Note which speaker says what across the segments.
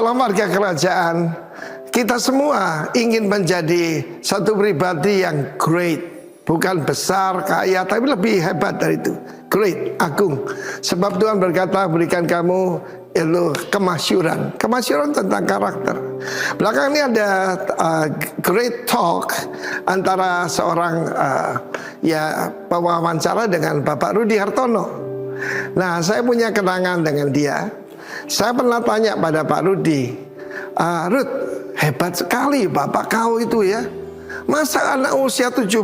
Speaker 1: Shalom warga kerajaan. Kita semua ingin menjadi satu pribadi yang great. Bukan besar, kaya, tapi lebih hebat dari itu. Great, agung. Sebab Tuhan berkata, berikan kamu kemasyuran. Kemasyuran tentang karakter. Belakang ini ada great talk antara seorang pewawancara dengan Bapak Rudi Hartono. Nah, saya punya kenangan dengan dia. Saya pernah tanya pada Pak Rudi, Rud, hebat sekali bapak kau itu ya. Masa anak usia 17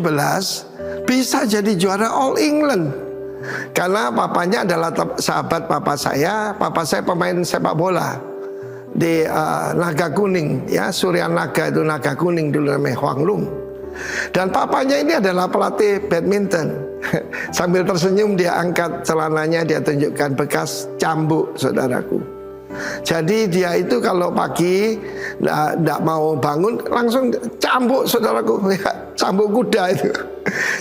Speaker 1: bisa jadi juara All England? Karena papanya adalah sahabat papa saya pemain sepak bola di Naga Kuning ya, Surya Naga itu Naga Kuning dulu namanya Huang Lung. Dan papanya ini adalah pelatih badminton. Sambil tersenyum dia angkat celananya, dia tunjukkan bekas cambuk, saudaraku. Jadi dia itu kalau pagi tidak mau bangun langsung cambuk, saudaraku, cambuk kuda itu.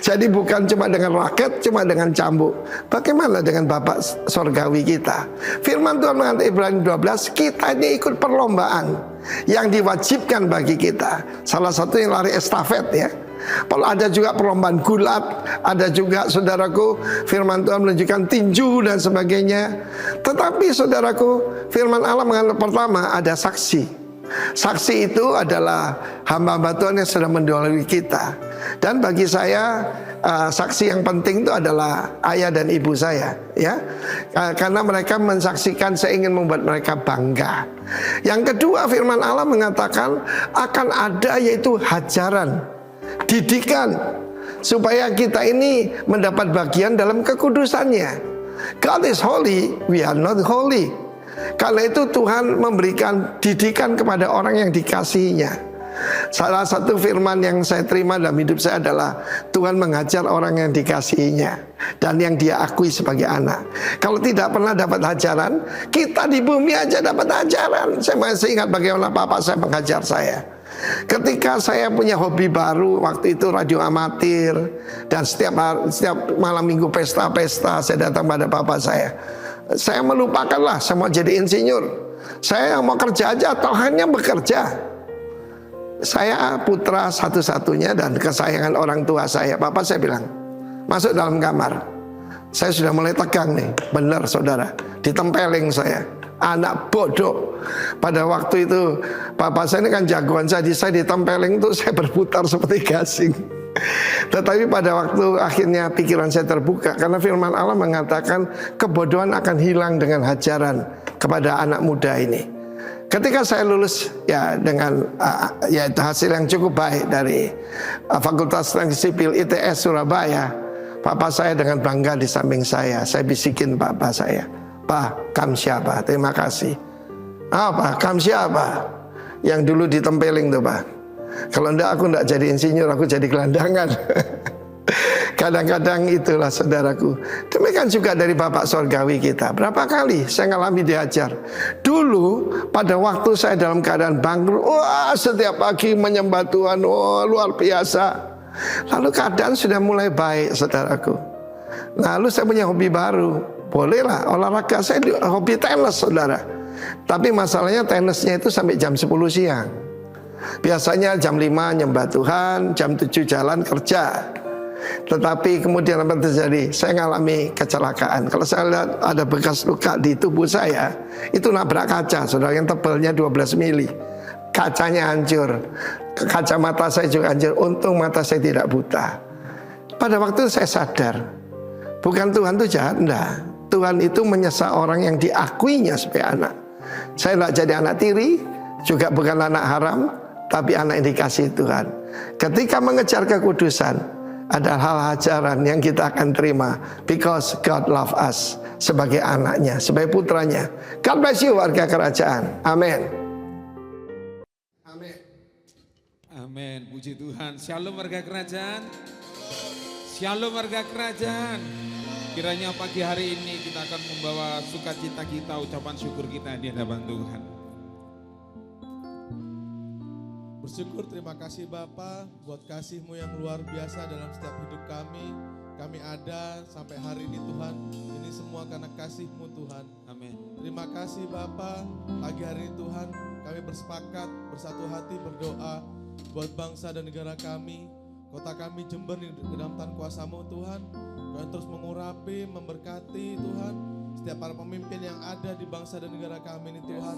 Speaker 1: Jadi bukan cuma dengan raket, cuma dengan cambuk. Bagaimana dengan Bapak Sorgawi kita? Firman Tuhan mengatakan Ibrani 12, kita ini ikut perlombaan yang diwajibkan bagi kita. Salah satu yang lari estafet ya. Kalau ada juga perlombaan gulat, ada juga, saudaraku, firman Tuhan menunjukkan tinju dan sebagainya. Tetapi saudaraku, firman Allah mengatakan pertama ada saksi. Saksi itu adalah hamba-hamba Tuhan yang sedang mendahului kita. Dan bagi saya saksi yang penting itu adalah ayah dan ibu saya ya. Karena mereka mensaksikan, saya ingin membuat mereka bangga. Yang kedua, firman Allah mengatakan akan ada yaitu hajaran, didikan, supaya kita ini mendapat bagian dalam kekudusannya. God is holy, we are not holy. Karena itu Tuhan memberikan didikan kepada orang yang dikasihinya. Salah satu firman yang saya terima dalam hidup saya adalah Tuhan mengajar orang yang dikasihinya dan yang dia akui sebagai anak. Kalau tidak pernah dapat ajaran, kita di bumi aja dapat ajaran. Saya masih ingat bagaimana papa saya mengajar saya. Ketika saya punya hobi baru, waktu itu radio amatir, dan setiap malam minggu pesta-pesta saya datang pada papa saya. Saya melupakanlah saya mau jadi insinyur. Saya mau kerja aja atau hanya bekerja. Saya putra satu-satunya dan kesayangan orang tua saya. Papa saya bilang, masuk dalam kamar. Saya sudah mulai tegang nih. Benar saudara, ditempeleng saya. Anak bodoh. Pada waktu itu papa saya ini kan jagoan saya ditempeleng tuh saya berputar seperti gasing. Tetapi pada waktu akhirnya pikiran saya terbuka, karena firman Allah mengatakan kebodohan akan hilang dengan hajaran kepada anak muda ini. Ketika saya lulus ya dengan yaitu hasil yang cukup baik dari Fakultas Teknik Sipil ITS Surabaya, papa saya dengan bangga di samping saya bisikin papa saya, Pak, kamu siapa? Terima kasih. Apa? Kamu siapa? Yang dulu ditempeling tuh, Pak. Kalau enggak, aku enggak jadi insinyur, aku jadi gelandangan. Kadang-kadang itulah saudaraku. Demikian juga dari Bapak Sorgawi kita. Berapa kali saya ngalami diajar. Dulu pada waktu saya dalam keadaan bangkrut, wah setiap pagi menyembah Tuhan, wah luar biasa. Lalu keadaan sudah mulai baik, saudaraku. Lalu saya punya hobi baru. Bolehlah olahraga, saya hobi tenis, saudara. Tapi masalahnya tenisnya itu sampai jam 10 siang. Biasanya jam 5 nyembah Tuhan, jam 7 jalan kerja. Tetapi kemudian apa terjadi? Saya mengalami kecelakaan. Kalau saya lihat ada bekas luka di tubuh saya, itu nabrak kaca, saudara, yang tebalnya 12 mili. Kacanya hancur, kacamata saya juga hancur. Untung mata saya tidak buta. Pada waktu itu saya sadar, bukan Tuhan itu jahat, enggak. Tuhan itu menyesal orang yang diakuinya sebagai anak. Saya tidak jadi anak tiri, juga bukan anak haram, tapi anak yang dikasihi Tuhan. Ketika mengejar kekudusan, ada hal ajaran yang kita akan terima, because God love us, sebagai anaknya, sebagai putranya. God bless you warga kerajaan. Amin.
Speaker 2: Amin. Amin. Puji Tuhan. Shalom warga kerajaan. Shalom warga kerajaan. Kiranya pagi hari ini kita akan membawa sukacita kita, ucapan syukur kita di hadapan Tuhan.
Speaker 3: Bersyukur, terima kasih Bapa buat kasih-Mu yang luar biasa dalam setiap hidup kami. Kami ada sampai hari ini Tuhan, ini semua karena kasih-Mu Tuhan.
Speaker 2: Amin.
Speaker 3: Terima kasih Bapa, pagi hari ini Tuhan kami bersepakat bersatu hati berdoa buat bangsa dan negara kami. Kota kami Jember di dalam tangan kuasa-Mu Tuhan. Kau yang terus mengurapi, memberkati Tuhan setiap para pemimpin yang ada di bangsa dan negara kami ini Tuhan.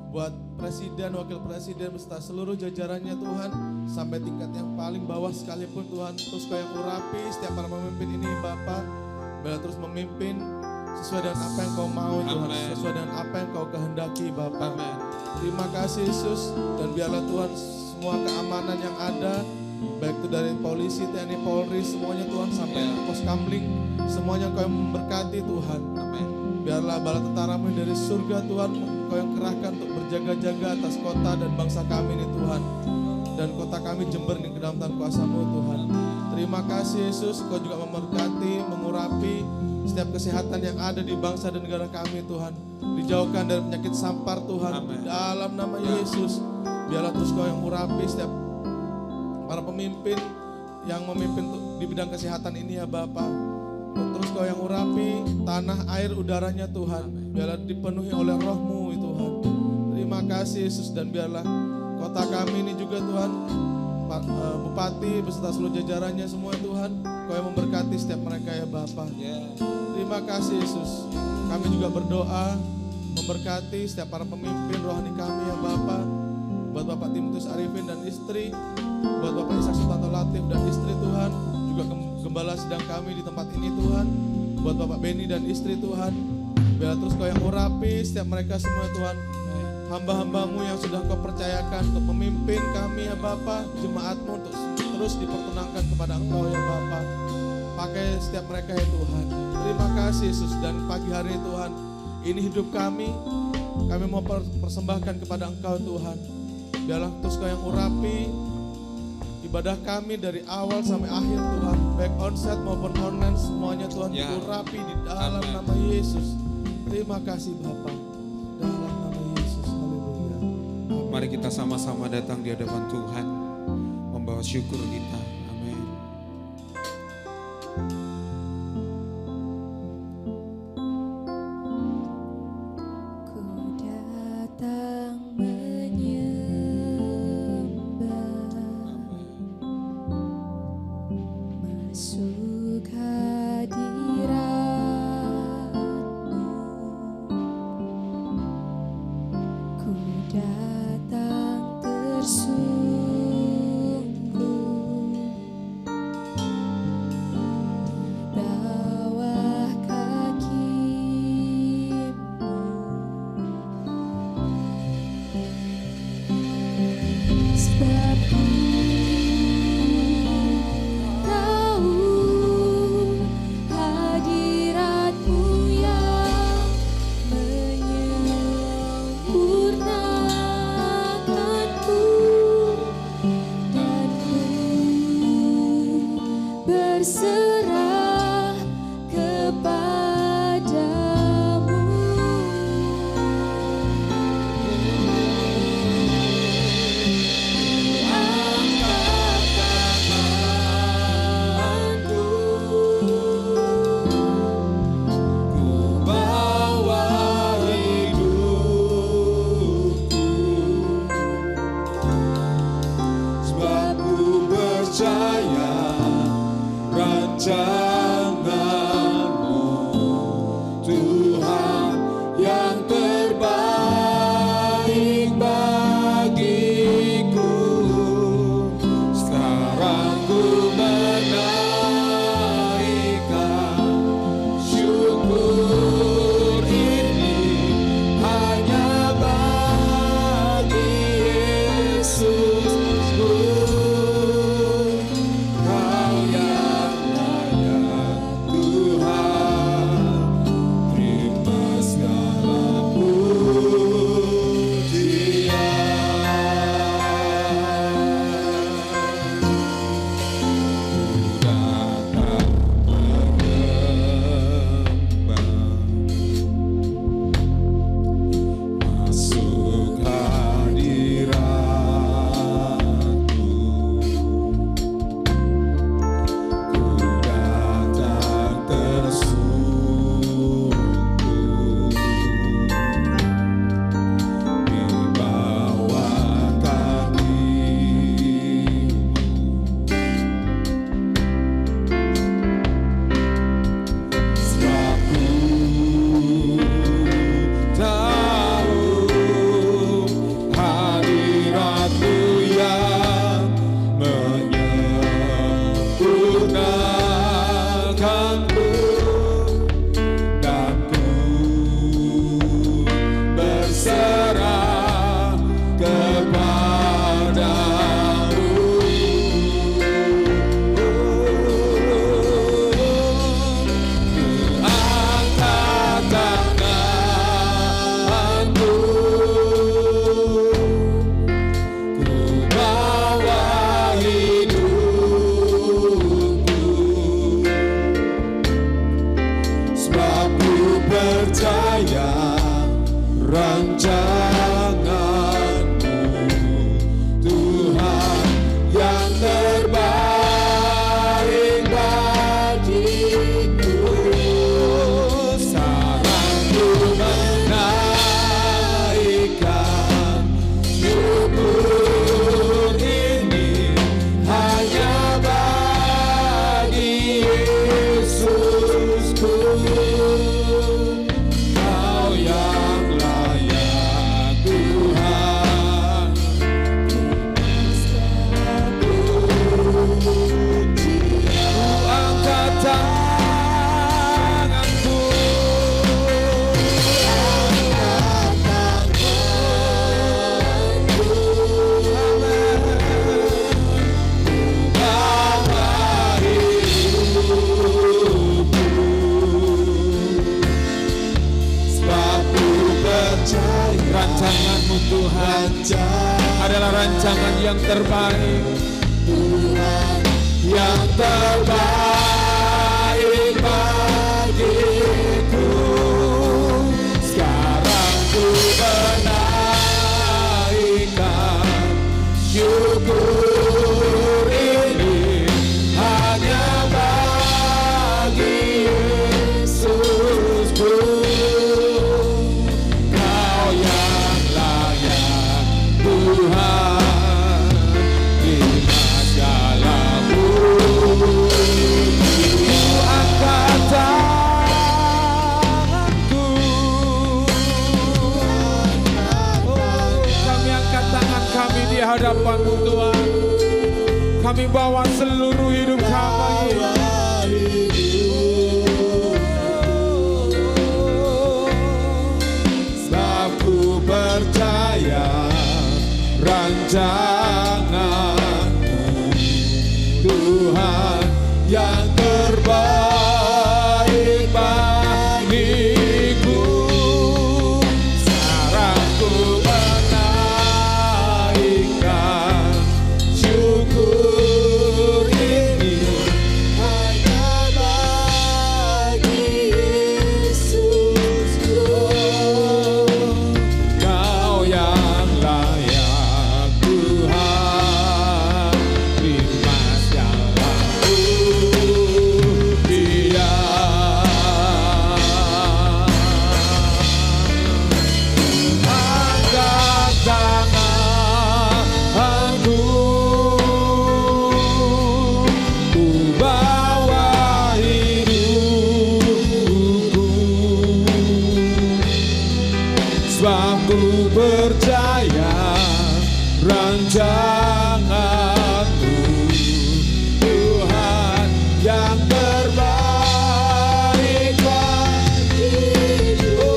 Speaker 3: Buat presiden, wakil presiden beserta seluruh jajarannya Tuhan, sampai tingkat yang paling bawah sekalipun Tuhan, terus Kau yang urapi setiap para pemimpin ini Bapa, biarlah terus memimpin sesuai dengan apa yang Kau mau Tuhan,
Speaker 2: Amen.
Speaker 3: sesuai dengan apa yang Kau kehendaki Bapa.
Speaker 2: Amen.
Speaker 3: Terima kasih Yesus, dan biarlah Tuhan semua keamanan yang ada, baik itu dari polisi, TNI, Polri, semuanya Tuhan, sampai pos kamling, semuanya Kau yang memberkati Tuhan.
Speaker 2: Amen.
Speaker 3: Biarlah bala tentara-Mu dari surga Tuhan, Kau yang kerahkan untuk berjaga-jaga atas kota dan bangsa kami ini Tuhan. Dan kota kami Jember ini ke dalam tangan kuasa-Mu Tuhan. Terima kasih Yesus, Kau juga memberkati, mengurapi setiap kesehatan yang ada di bangsa dan negara kami Tuhan. Dijauhkan dari penyakit sampar Tuhan.
Speaker 2: Amen.
Speaker 3: Dalam nama Yesus, biarlah terus Kau yang urapi setiap para pemimpin yang memimpin di bidang kesehatan ini ya Bapa. Terus Kau yang urapi tanah, air, udaranya Tuhan. Biarlah dipenuhi oleh Roh-Mu Tuhan. Terima kasih Yesus, dan biarlah kota kami ini juga Tuhan, Pak Bupati beserta seluruh jajarannya semua Tuhan, Kau yang memberkati setiap mereka ya Bapa. Terima kasih Yesus. Kami juga berdoa memberkati setiap para pemimpin rohani kami ya Bapa. Buat Bapak Timotius Arifin dan istri, buat Bapak Ishak Sutanto Latif dan istri Tuhan, juga gembala sidang kami di tempat ini Tuhan, buat Bapak Beni dan istri Tuhan, biar terus Kau yang urapi setiap mereka semua Tuhan. Hamba-hamba-Mu yang sudah Kau percayakan untuk memimpin kami ya Bapa, jemaat-Mu untuk terus dipertenangkan kepada Engkau ya Bapa. Pakai setiap mereka ya Tuhan. Terima kasih Yesus, dan pagi hari ini Tuhan, ini hidup kami mau persembahkan kepada Engkau Tuhan. Biarlah terus Kau yang urapi ibadah kami dari awal sampai akhir Tuhan, baik onsite maupun online, semuanya Tuhan diurapi di dalam
Speaker 2: Amen.
Speaker 3: nama Yesus. Terima kasih Bapa, dalam nama Yesus. Haleluya.
Speaker 2: Mari kita sama-sama datang di hadapan Tuhan, membawa syukur kita. Amin.
Speaker 4: Ku datang menyembah, masuk hadirat-Mu. Ku datang tersungguh
Speaker 2: rancangan yang terbaik, Tuhan yang terbaik bagiku. Sekarang ku menaikkan syukur ini hanya bagi Yesusku. Kau yang layak Tuhan, terima segala puji. Ku angkat tanganku, kami angkat tangan kami di hadapan-Mu Tuhan. Kami bawa seluruh hidup kami. Sebab ku percaya rancangan-Mu Tuhan yang terbaik bagiku. Sekarang ku menaikkan syukur ini hanya bagi Yesusku. Kau yang layak Tuhan, terima segala pujian. Angkat tanganku, ku bawa hidupku, sebab ku percaya rancangan-Mu Tuhan yang terbaik bagiku.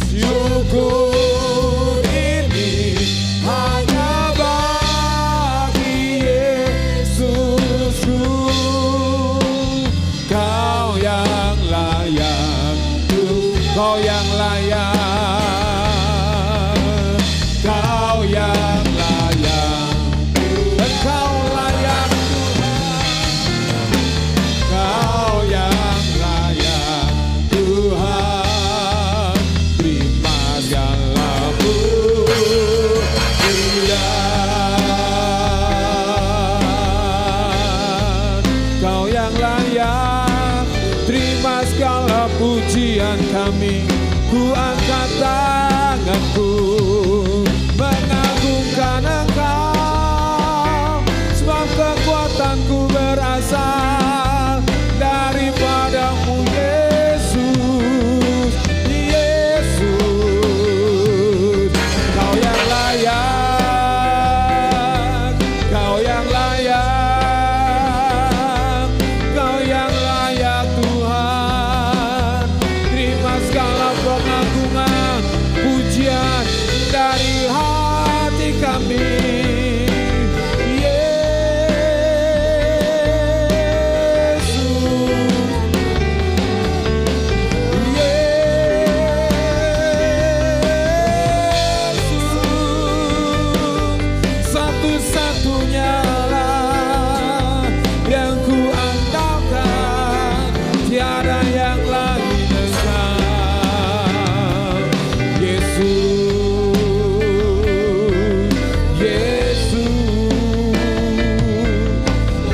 Speaker 2: Syukur ini hanya bagi Yesusku. Kau yang layak, Kau yang layak, Kau yang layak, Engkau layak Tuhan. Kau yang layak Tuhan, terima segala pujian. Kau yang layak, terima segala pujian kami. Ku angkat tanganku, mengagungkan Engkau, sebab kekuatanku berasal daripada-Mu Yesus. Yesus, Kau yang layak, Kau yang layak, Kau yang layak Tuhan. Terima segala pengagungan, pujian dari hati kami. Satu-satunya lah yang ku andalkan, tiada yang lain Engkau. Yesus, Yesus,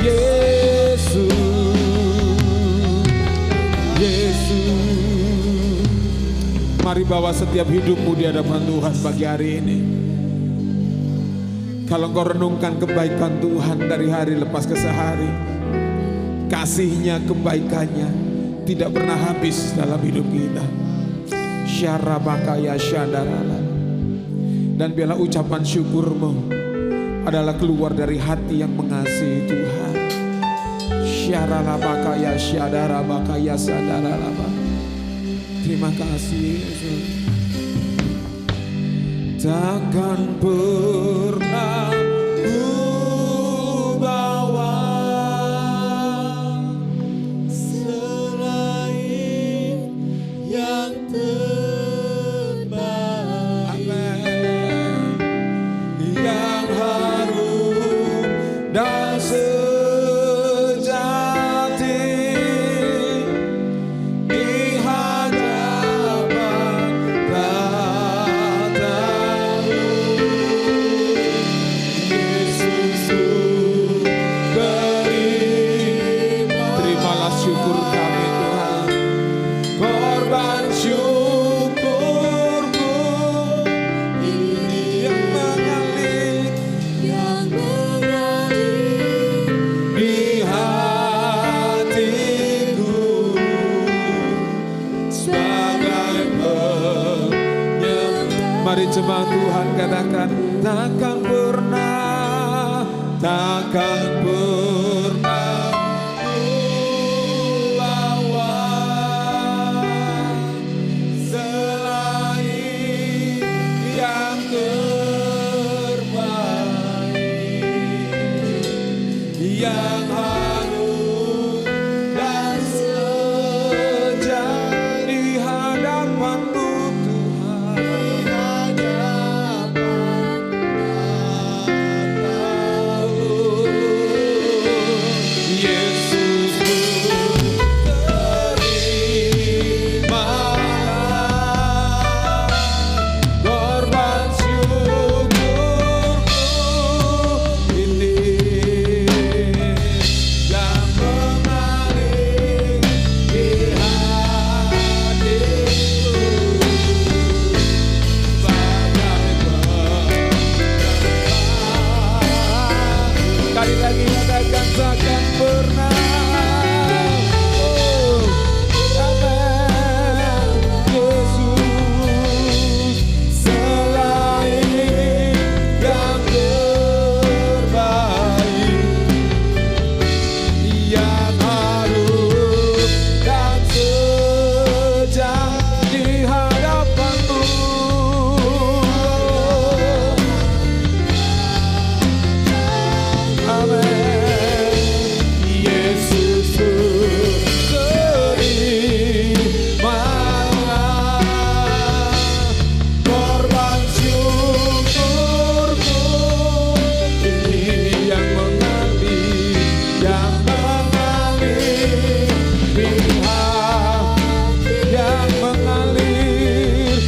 Speaker 2: Yesus, Yesus. Mari bawa setiap hidupmu di hadapan Tuhan pagi hari ini. Kalau engkau renungkan kebaikan Tuhan dari hari lepas ke sehari, kasih-Nya, kebaikannya tidak pernah habis dalam hidup kita. Syarabakaya syadarala. Dan biarlah ucapan syukurmu adalah keluar dari hati yang mengasihi Tuhan. Syaralabakaya syadarabakaya sadaralaba. Terima kasih Yesus. Takkan pernah ku bawa selain yang
Speaker 3: yang terbaik.
Speaker 2: Amin. Yang harum dan sejati di hadapan tatamu, Yesus beri. Terimalah syukur kami Tuhan, korban syukurku ini yang mengalir di hatiku sebagai penyembah. Mari jemaat Tuhan katakan, takkan pernah ku lawan selain yang terbaik, yang harum dan sejati di hadapan-Mu Tuhan, di hadapan tatamu, Yesus terimalah korban syukurku ini yang mengalir di hatiku sebagai penyembah. Kali lagi katakan, takkan pernah. Oh, amin. Yesus selain yang terbaik, yang harum dan sejati di hadapan-Mu. Amin. Yesus terimalah korban syukurku ini yang mengalir di hati, yang mengalir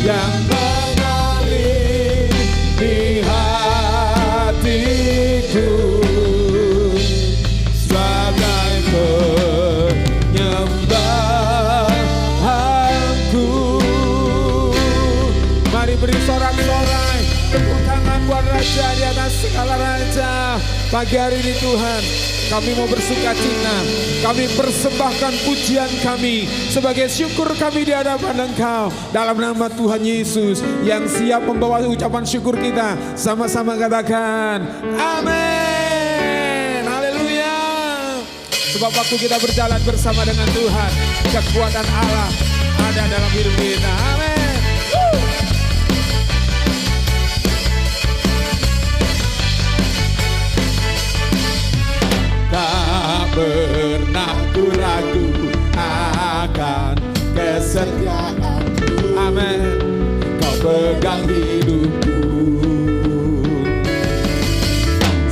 Speaker 2: yang mengalir di hatiku sebagai penyembahanku. Mari beri sorak-sorai, tepuk tangan buat Raja di atas segala raja. Pagi hari ini Tuhan, kami mau bersuka cita, kami persembahkan pujian kami sebagai syukur kami di hadapan Engkau. Dalam nama Tuhan Yesus yang siap membawa ucapan syukur kita, sama-sama katakan amin. Haleluya. Sebab waktu kita berjalan bersama dengan Tuhan, kekuatan Allah ada dalam hidup kita. Amin. Tak pernah ku ragu akan kesetiaan-Mu. Amin. Kau pegang hidupku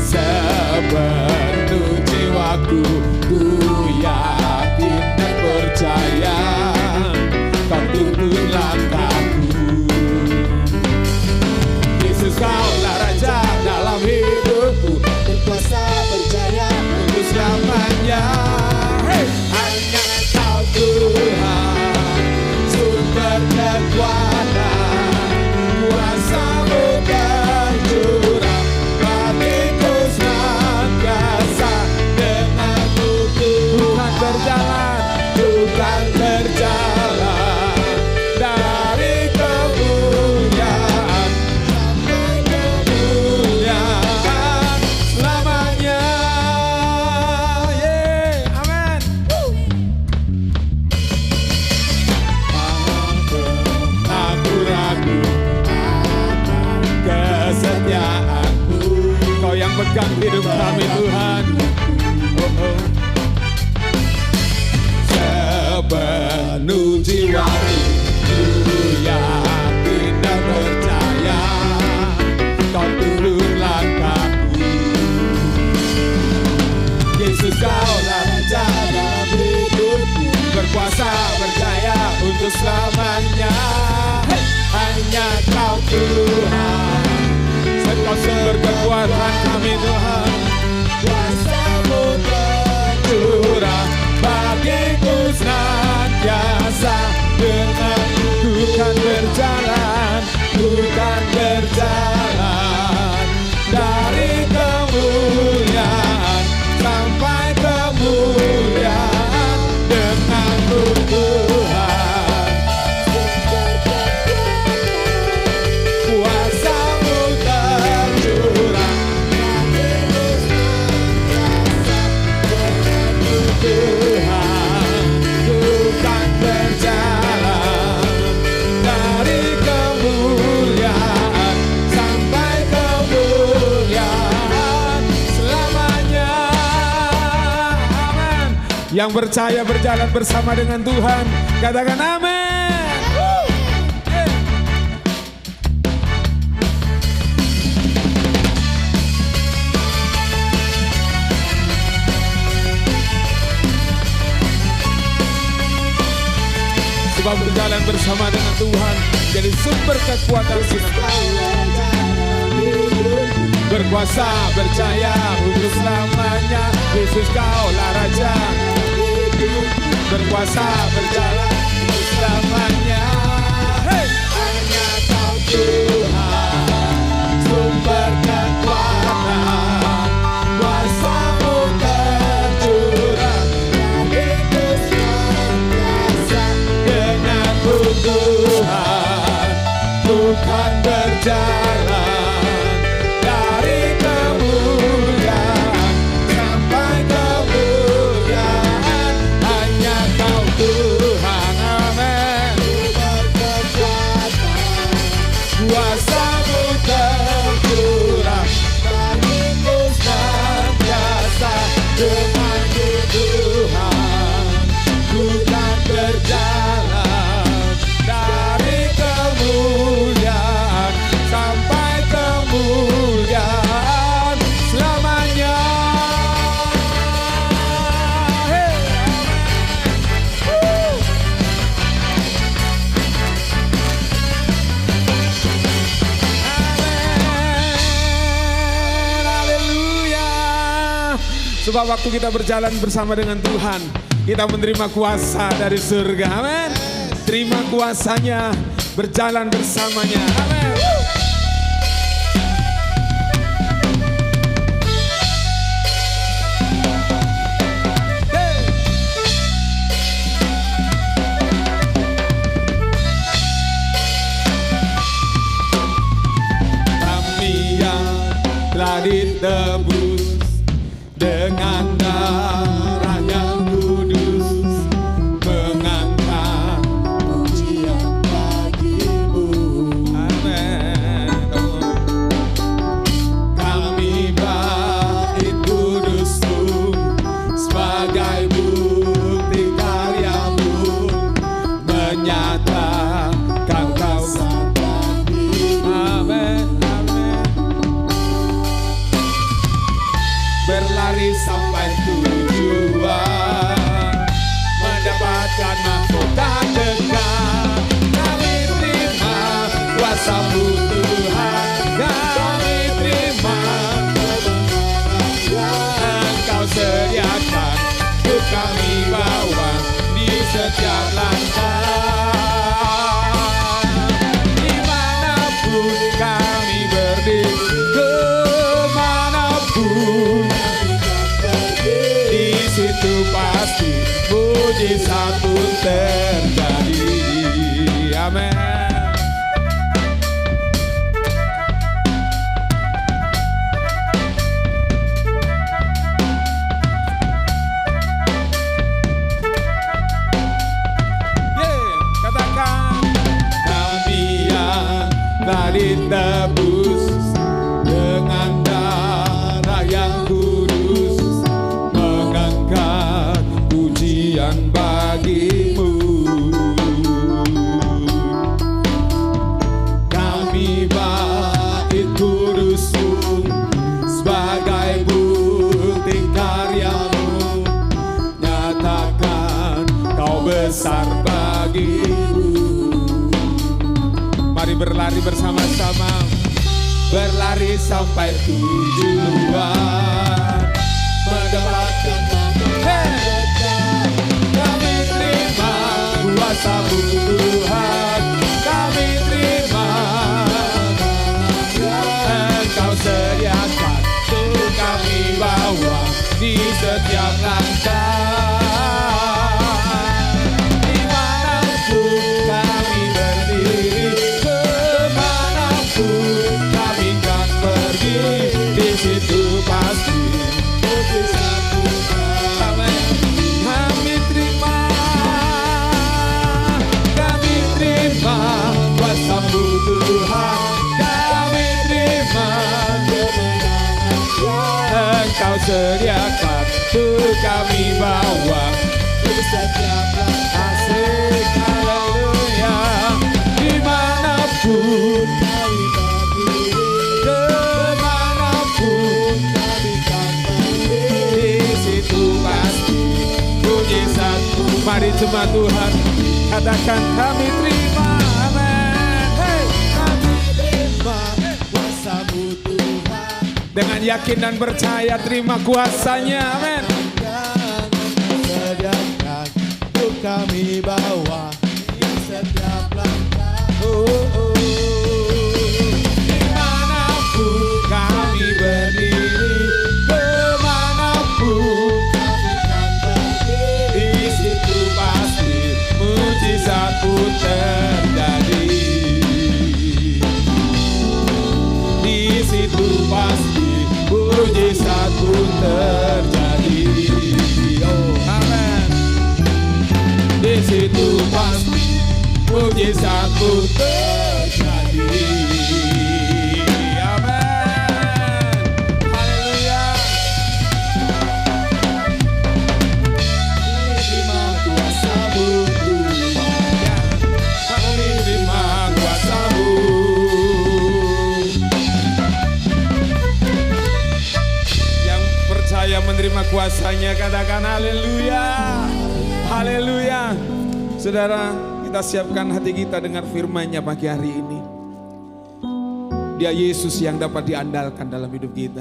Speaker 2: sepenuh jiwaku. Ku yakin dan percaya Kau tuntun langkahku. Yesus, Kaulah Raja dalam hidupku, berkuasa berjaya untuk selamanya. Hey! Hanya Kau Tuhan, sumber kekuatan, kuasa-Mu tercurah, hatiku senantiasa denganmu ku Tuhan. Sepenuh jiwa ku yakin dan percaya, Kau turun langkahku. Yesus, Kaulah Raja dalam hidupku, berkuasa berjaya untuk selamanya. Hanya Kau Tuhan, Engkau sumber kekuatan kami Tuhan. Kuasa-Mu tercurah bagiku senantiasa. Denganmu ku kan berjalan, ku kan berjalan dari kemuliaan sampai kemuliaan. Denganmu Tuhan, kuasa-Mu tercurah Tuhan, ku kan berjalan dari kemuliaan sampai kemuliaan selamanya. Amin. Yang percaya berjalan bersama dengan Tuhan, katakan amin. Sebab berjalan bersama dengan Tuhan jadi sumber kekuatan kita. Berkuasa berjaya untuk selamanya. Yesus, Kaulah Raja, berkuasa berjalan untuk selamanya. Hey! Hanya Kau Tuhan, sumber kekuatan, kuasa-Mu tercurah bagiku senantiasa. Denganmu Tuhan, ku kan berjalan dari kemuliaan sampai kemuliaan. Hanya Kau Tuhan, amin. Kuasa-Mu tercurah bagiku senantiasa. Denganmu Tuhan, ku kan berjalan dari kemuliaan sampai kemuliaan selamanya. Hey, amin. Amin. Haleluya. Sebab waktu kita berjalan bersama dengan Tuhan, kita menerima kuasa dari surga. Amin. Terima kuasanya, berjalan bersamanya. Amin. Kami yang telah ditebus dengan darah yang kudus, mengangkat pujian bagi-Mu. Amin. Kami bait kudus-Mu sebagai bukti karya-Mu, menyatakan Kau amin, amin. Berlari sampai tujuan, mendapatkan mahkota dekat. Kami terima kuasa-Mu Tuhan, kami terima Engkau sediakan, untuk kami bawa di setiap langkah. Dimanapun kami berdiri, kemanapun di situ pasti mujizat pun terjadi. Amin. Katakan kami yang telah ditebus dengan darah yang kudus, bersama-sama berlari sampai tujuan, mendapatkan kami terima kuasa-Mu Tuhan, kami terima Engkau sediakan untuk kami bawa di setiap langkah. Dimanapun kami berdiri, kemanapun kami kan pergi, di situ pasti mujizat Tuhan. Amin. Kami terima kuasa-Mu Tuhan, kami terima Engkau sediakan untuk kami bawa di setiap asik, haleluya. Dimanapun kami berdiri, kemanapun kami kan pergi, di situ pasti mujizat-Mu. Mari jemaat Tuhan katakan kami terima, amin. Hey, kami terima kuasa-Mu Tuhan. Dengan yakin dan percaya terima kuasanya, amin.
Speaker 3: Sediakan untuk kami bawa di setiap langkah.
Speaker 2: Dimanapun kami berdiri, kemanapun kami kan pergi, di situ pasti mujizat-Mu terjadi. Di situ pasti mujizat-Mu terjadi. Oh, amin. Di situ pasti mujizat-Mu terjadi. Amin. Haleluya. Terima kuasa-Mu Tuhan, kami terima kuasa-Mu. Yang percaya menerima kuasanya katakan haleluya. Haleluya. Saudara, kita siapkan hati kita dengar firman-Nya pagi hari ini. Dia Yesus yang dapat diandalkan dalam hidup kita.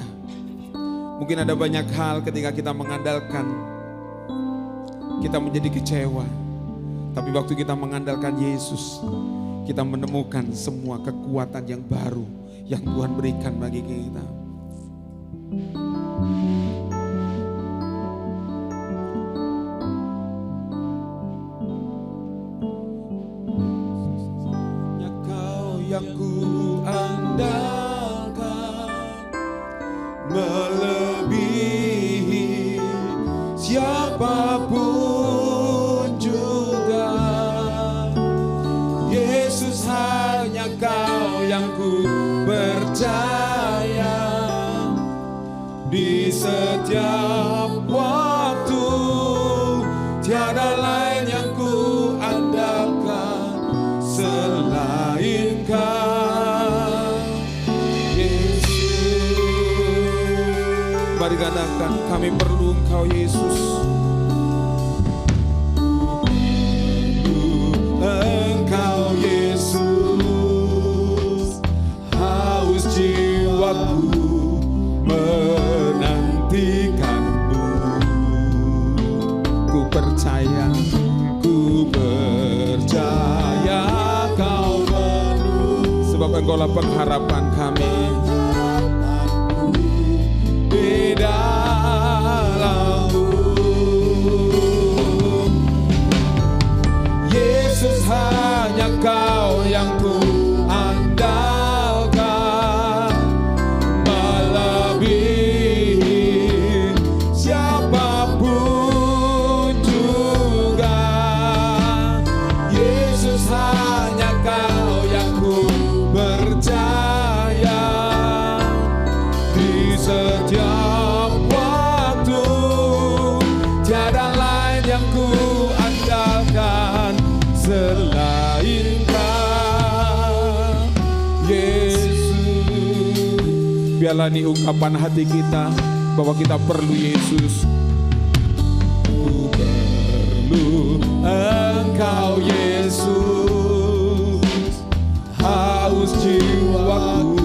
Speaker 2: Mungkin ada banyak hal ketika kita mengandalkan, kita menjadi kecewa. Tapi waktu kita mengandalkan Yesus, kita menemukan semua kekuatan yang baru yang Tuhan berikan bagi kita. Yang ku andalkan melebihi siapapun juga. Yesus hanya Kau yang ku percaya. Di setiap waktu tiada lain yang ku andalkan selain Kau, Yesus. Mari katakan kami perlu Engkau Yesus. Engkau Yesus, haus jiwaku menantikan-Mu. Ku percaya Kau penuh, sebab Engkaulah pengharapan kami. Di dalam-Mu Yesus, hanya Kau yang ku andalkan melebihi siapapun juga. Yesus, hanya Kau yang ku percaya. Di setiap waktu tiada lain yang ku andalkan selain Kau, Yesus. Biarlah ini ungkapan hati kita bahwa kita perlu Yesus. Ku perlu Engkau Yesus, haus jiwaku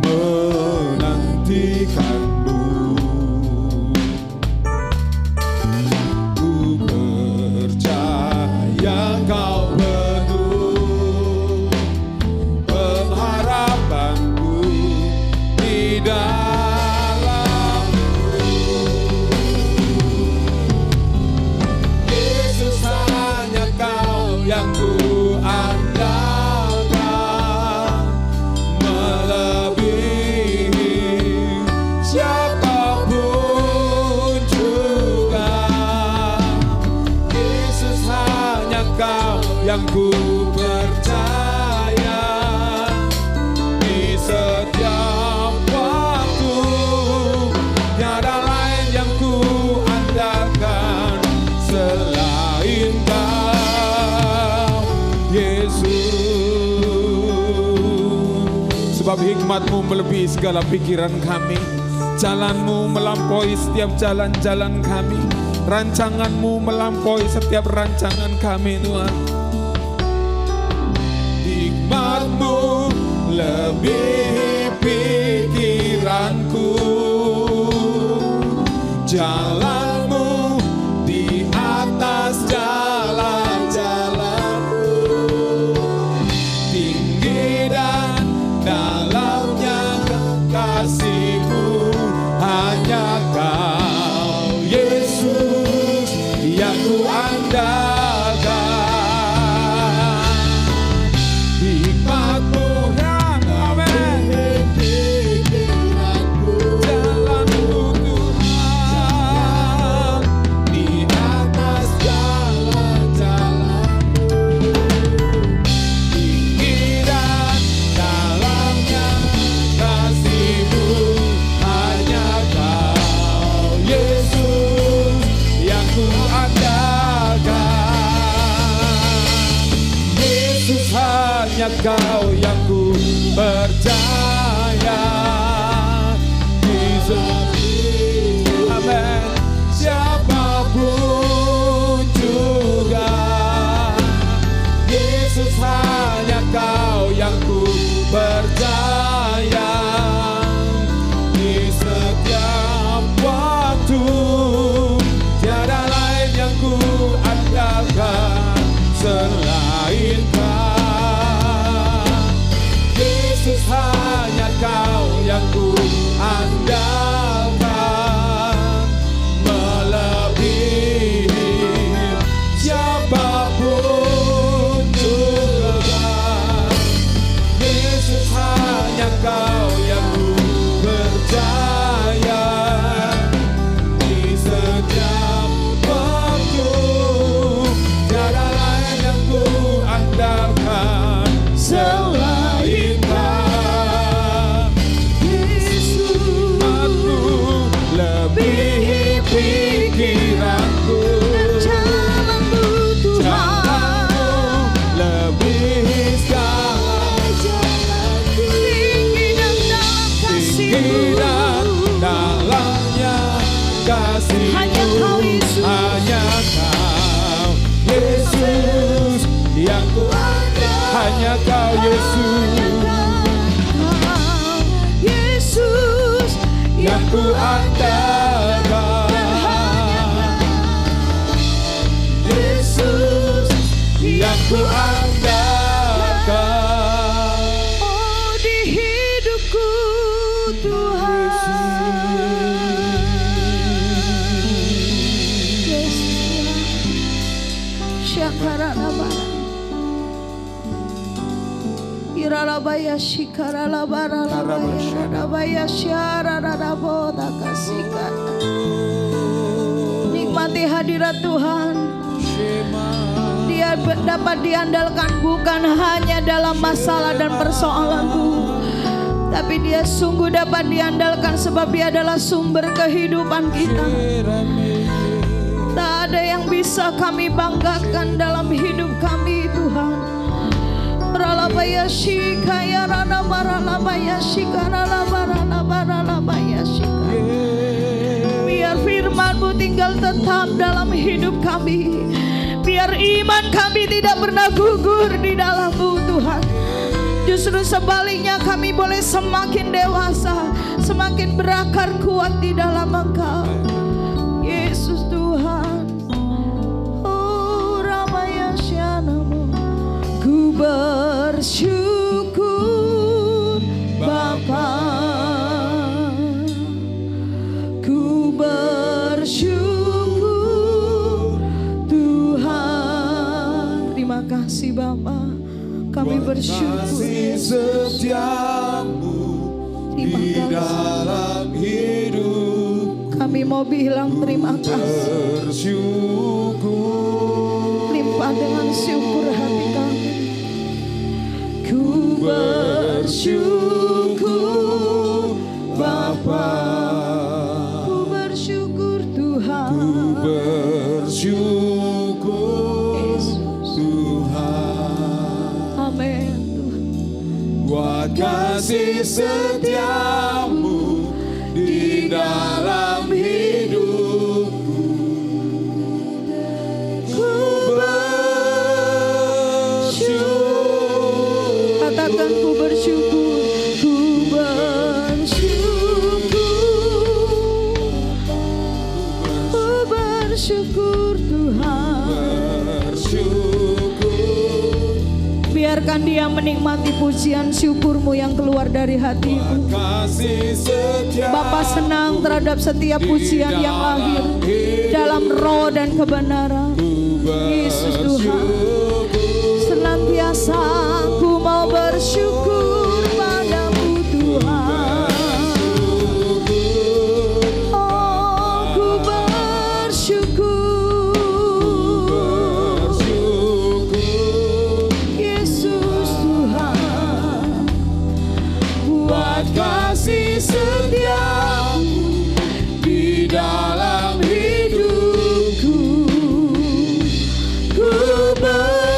Speaker 2: menantikanmu. Ku percaya kau penuh pengharapanku di dalammu. Yesus, hanya kau yang ku andalkan, melebihi siapapun juga. Yesus, hanya kau yang ku percaya di setiap waktu. Tiada lain yang ku andalkan selain kau, Yesus. Sebab hikmat-Mu melebihi segala pikiran kami, jalan-Mu melampaui setiap jalan-jalan kami, rancangan-Mu melampaui setiap rancangan kami, Tuhan. Hikmat-Mu lebihi pikiranku, jalan-Mu di atas jalan-jalanku. Tinggi dan dalamnya kasih-Mu, hanya kau Yesus yang ku andalkan. Hikmat-Mu yang melebihi pikiranku, jalan-Mu Tuhan di atas jalan-jalanku. Tinggi dan dalamnya kasih-Mu, hanya kau Yesus yang ku andalkan. Yesus, hanya kau yang ku percaya di setiap, amin, siapapun juga. Yesus, hanya kau yang ku percaya di setiap waktu. Tiada lain yang ku andalkan selain kau. Yesus, hanya kau yang ku andalkan, melebihi siapapun juga. Yesus, hanya kau yang ku percaya di setiap waktu. Tiada lain yang ku andalkan selain kau. Hikmat-Mu lebihi pikiranku,
Speaker 4: Jalan-Mu Tuhan,
Speaker 2: jalan-Mu lebihi segala
Speaker 4: tinggi dan dalam
Speaker 2: tinggi
Speaker 4: kasih-Mu.
Speaker 2: dan dalamnya kasih-Mu.
Speaker 4: Hanya Kau, Yesus.
Speaker 2: Hanya Kau Yesus yang ku andalkan. Hanya Kau Yesus
Speaker 4: Yesus
Speaker 2: yang ku andalkan. Yesus yang ku andalkan.
Speaker 4: Oh, di hidupku Tuhan. Yesus, Syakaralabara. Iralabaya shikaralabara labaya rabaya syarararaboda kasihkan. Nikmati hadirat Tuhan. Dia dapat diandalkan bukan hanya dalam masalah dan persoalanmu, tapi dia sungguh dapat diandalkan sebab dia adalah sumber kehidupan kita. Tak ada yang bisa kami banggakan dalam hidup kami, Tuhan. Ralabaya shikaya rana maralabaya shikara labara labara labaya shika. Biar firman-Mu tinggal tetap dalam hidup kami. Biar iman kami tidak pernah gugur di dalam-Mu, Tuhan. Justru sebaliknya kami boleh semakin dewasa, semakin berakar kuat di dalam Engkau. Yesus Tuhan. Oh Ramaya Syanamu. Ku bersyukur Bapa. Ku bersyukur Tuhan. Terima kasih Bapa. Kami bersyukur
Speaker 3: setiamu di dalam hidup.
Speaker 4: Kami mau bilang terima kasih.
Speaker 3: Bersyukur.
Speaker 4: Limpah dengan syukur hati kami. Ku bersyukur Bapa. Ku bersyukur Tuhan.
Speaker 3: Ku bersyukur Tuhan.
Speaker 4: Amin Tuhan.
Speaker 3: Buat kasih setiamu di dalam hidupku. Ku bersyukur.
Speaker 4: Katakan ku bersyukur. Ku bersyukur. Ku bersyukur Tuhan. Biarkan dia menikmati pujian syukurmu yang keluar dari hatimu. Bapa senang terhadap setiap pujian yang lahir dalam roh dan kebenaran. Yesus Tuhan. Senantiasa aku mau bersyukur padamu Tuhan. Oh ku bersyukur. Yesus Tuhan. Buat kasih setiamu di dalam hidupku. Ku bersyukur,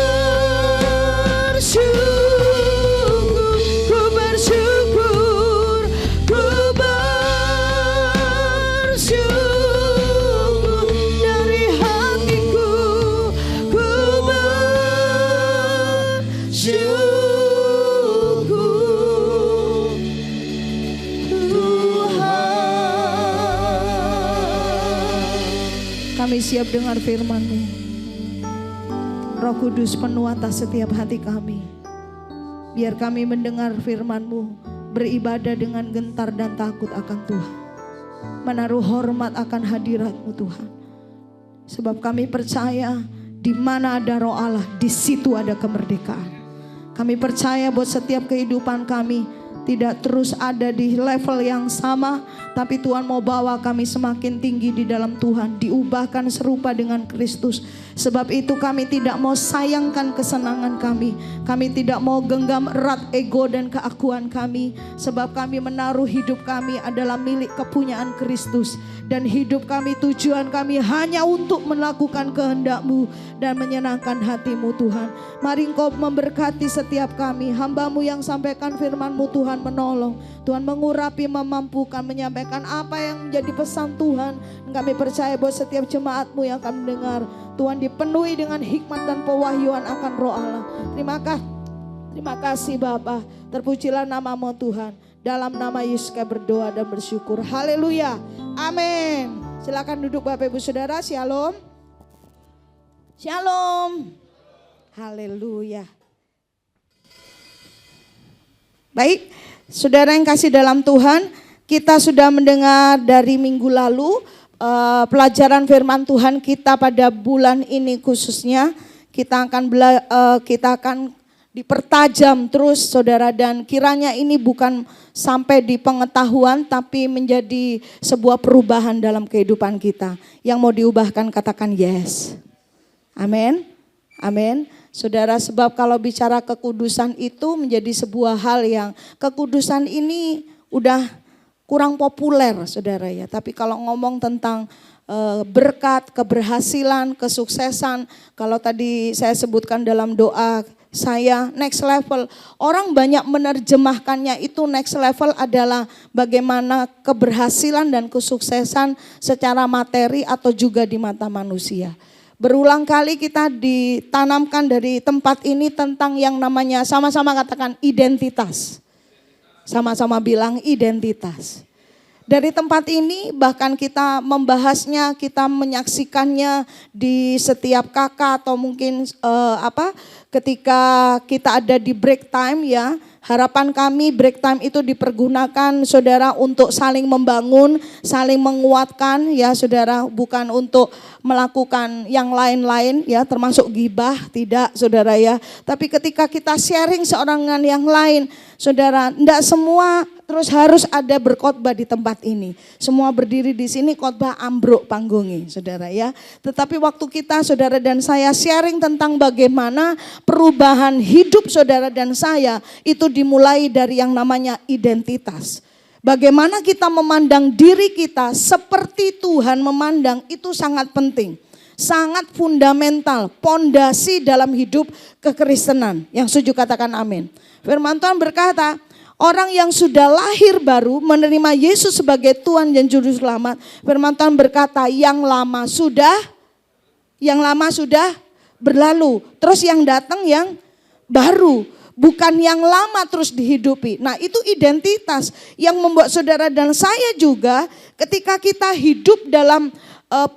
Speaker 4: ku bersyukur, ku bersyukur dari hatiku. Ku bersyukur Tuhan. Kami siap dengar firman-Mu. Roh Kudus penuh atas setiap hati kami. Biar kami mendengar firman-Mu, beribadah dengan gentar dan takut akan Tuhan. Menaruh hormat akan hadirat-Mu Tuhan. Sebab kami percaya di mana ada roh Allah, di situ ada kemerdekaan. Kami percaya buat setiap kehidupan kami tidak terus ada di level yang sama, tapi Tuhan mau bawa kami semakin tinggi di dalam Tuhan, diubahkan serupa dengan Kristus. Sebab itu kami tidak mau sayangkan kesenangan kami. Kami tidak mau genggam erat ego dan keakuan kami. Sebab kami menaruh hidup kami adalah milik kepunyaan Kristus. Dan hidup kami, tujuan kami hanya untuk melakukan kehendak-Mu dan menyenangkan hati-Mu Tuhan. Mari Engkau memberkati setiap kami. Hamba-Mu yang sampaikan firman-Mu Tuhan menolong. Tuhan mengurapi, memampukan, menyampaikan apa yang menjadi pesan Tuhan. Kami percaya bahwa setiap jemaat-Mu yang akan mendengar, Tuhan dipenuhi dengan hikmat dan pewahyuan akan roh Allah. Terima kasih Bapa. Terpujilah nama-Mu Tuhan. Dalam nama Yesus kami berdoa dan bersyukur. Haleluya. Amin. Silakan duduk Bapak Ibu Saudara. Shalom. Shalom. Haleluya. Baik, saudara yang kasih dalam Tuhan, kita sudah mendengar dari minggu lalu pelajaran firman Tuhan kita pada bulan ini khususnya. Kita akan dipertajam terus saudara, dan kiranya ini bukan sampai di pengetahuan tapi menjadi sebuah perubahan dalam kehidupan kita. Yang mau diubahkan katakan yes. Amin. Amin. Saudara, sebab kalau bicara kekudusan itu menjadi sebuah hal yang kekudusan ini udah kurang populer saudara ya. Tapi kalau ngomong tentang berkat, keberhasilan, kesuksesan, kalau tadi saya sebutkan dalam doa saya next level, orang banyak menerjemahkannya itu next level adalah bagaimana keberhasilan dan kesuksesan secara materi atau juga di mata manusia. Berulang kali kita ditanamkan dari tempat ini tentang yang namanya, sama-sama katakan identitas. Sama-sama bilang identitas. Dari tempat ini bahkan kita membahasnya, kita menyaksikannya di setiap kakak atau mungkin ketika kita ada di break time ya. Harapan kami break time itu dipergunakan saudara untuk saling membangun, saling menguatkan ya saudara, bukan untuk melakukan yang lain-lain ya, termasuk gibah, tidak saudara ya. Tapi ketika kita sharing seorang dengan yang lain, saudara, tidak semua terus harus ada berkhotbah di tempat ini. Semua berdiri di sini khotbah ambruk panggungnya saudara ya. Tetapi waktu kita saudara dan saya sharing tentang bagaimana perubahan hidup saudara dan saya itu dimulai dari yang namanya identitas. Bagaimana kita memandang diri kita seperti Tuhan memandang itu sangat penting. Sangat fundamental, pondasi dalam hidup kekristenan. Yang setuju katakan amin. Firman Tuhan berkata, orang yang sudah lahir baru menerima Yesus sebagai Tuhan dan Juru Selamat. Firman Tuhan berkata yang lama sudah berlalu. Terus yang datang yang baru. Bukan yang lama terus dihidupi. Nah itu identitas yang membuat saudara dan saya juga ketika kita hidup dalam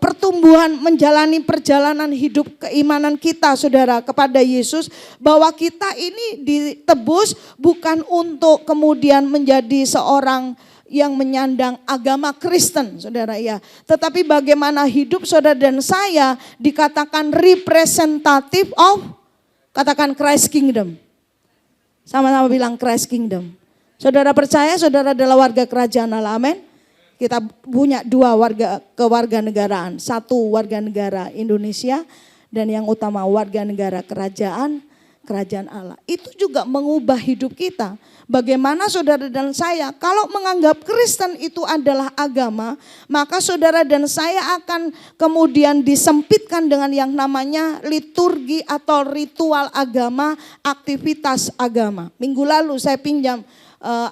Speaker 4: pertumbuhan menjalani perjalanan hidup keimanan kita saudara kepada Yesus, bahwa kita ini ditebus bukan untuk kemudian menjadi seorang yang menyandang agama Kristen saudara ya, tetapi bagaimana hidup saudara dan saya dikatakan representative of, katakan Christ Kingdom. Sama-sama bilang Christ Kingdom. Saudara percaya saudara adalah warga kerajaan Allah, amin. Kita punya dua kewarganegaraan. Satu warga negara Indonesia dan yang utama warga negara kerajaan Allah. Itu juga mengubah hidup kita. Bagaimana saudara dan saya kalau menganggap Kristen itu adalah agama, maka saudara dan saya akan kemudian disempitkan dengan yang namanya liturgi atau ritual agama, aktivitas agama. Minggu lalu saya pinjam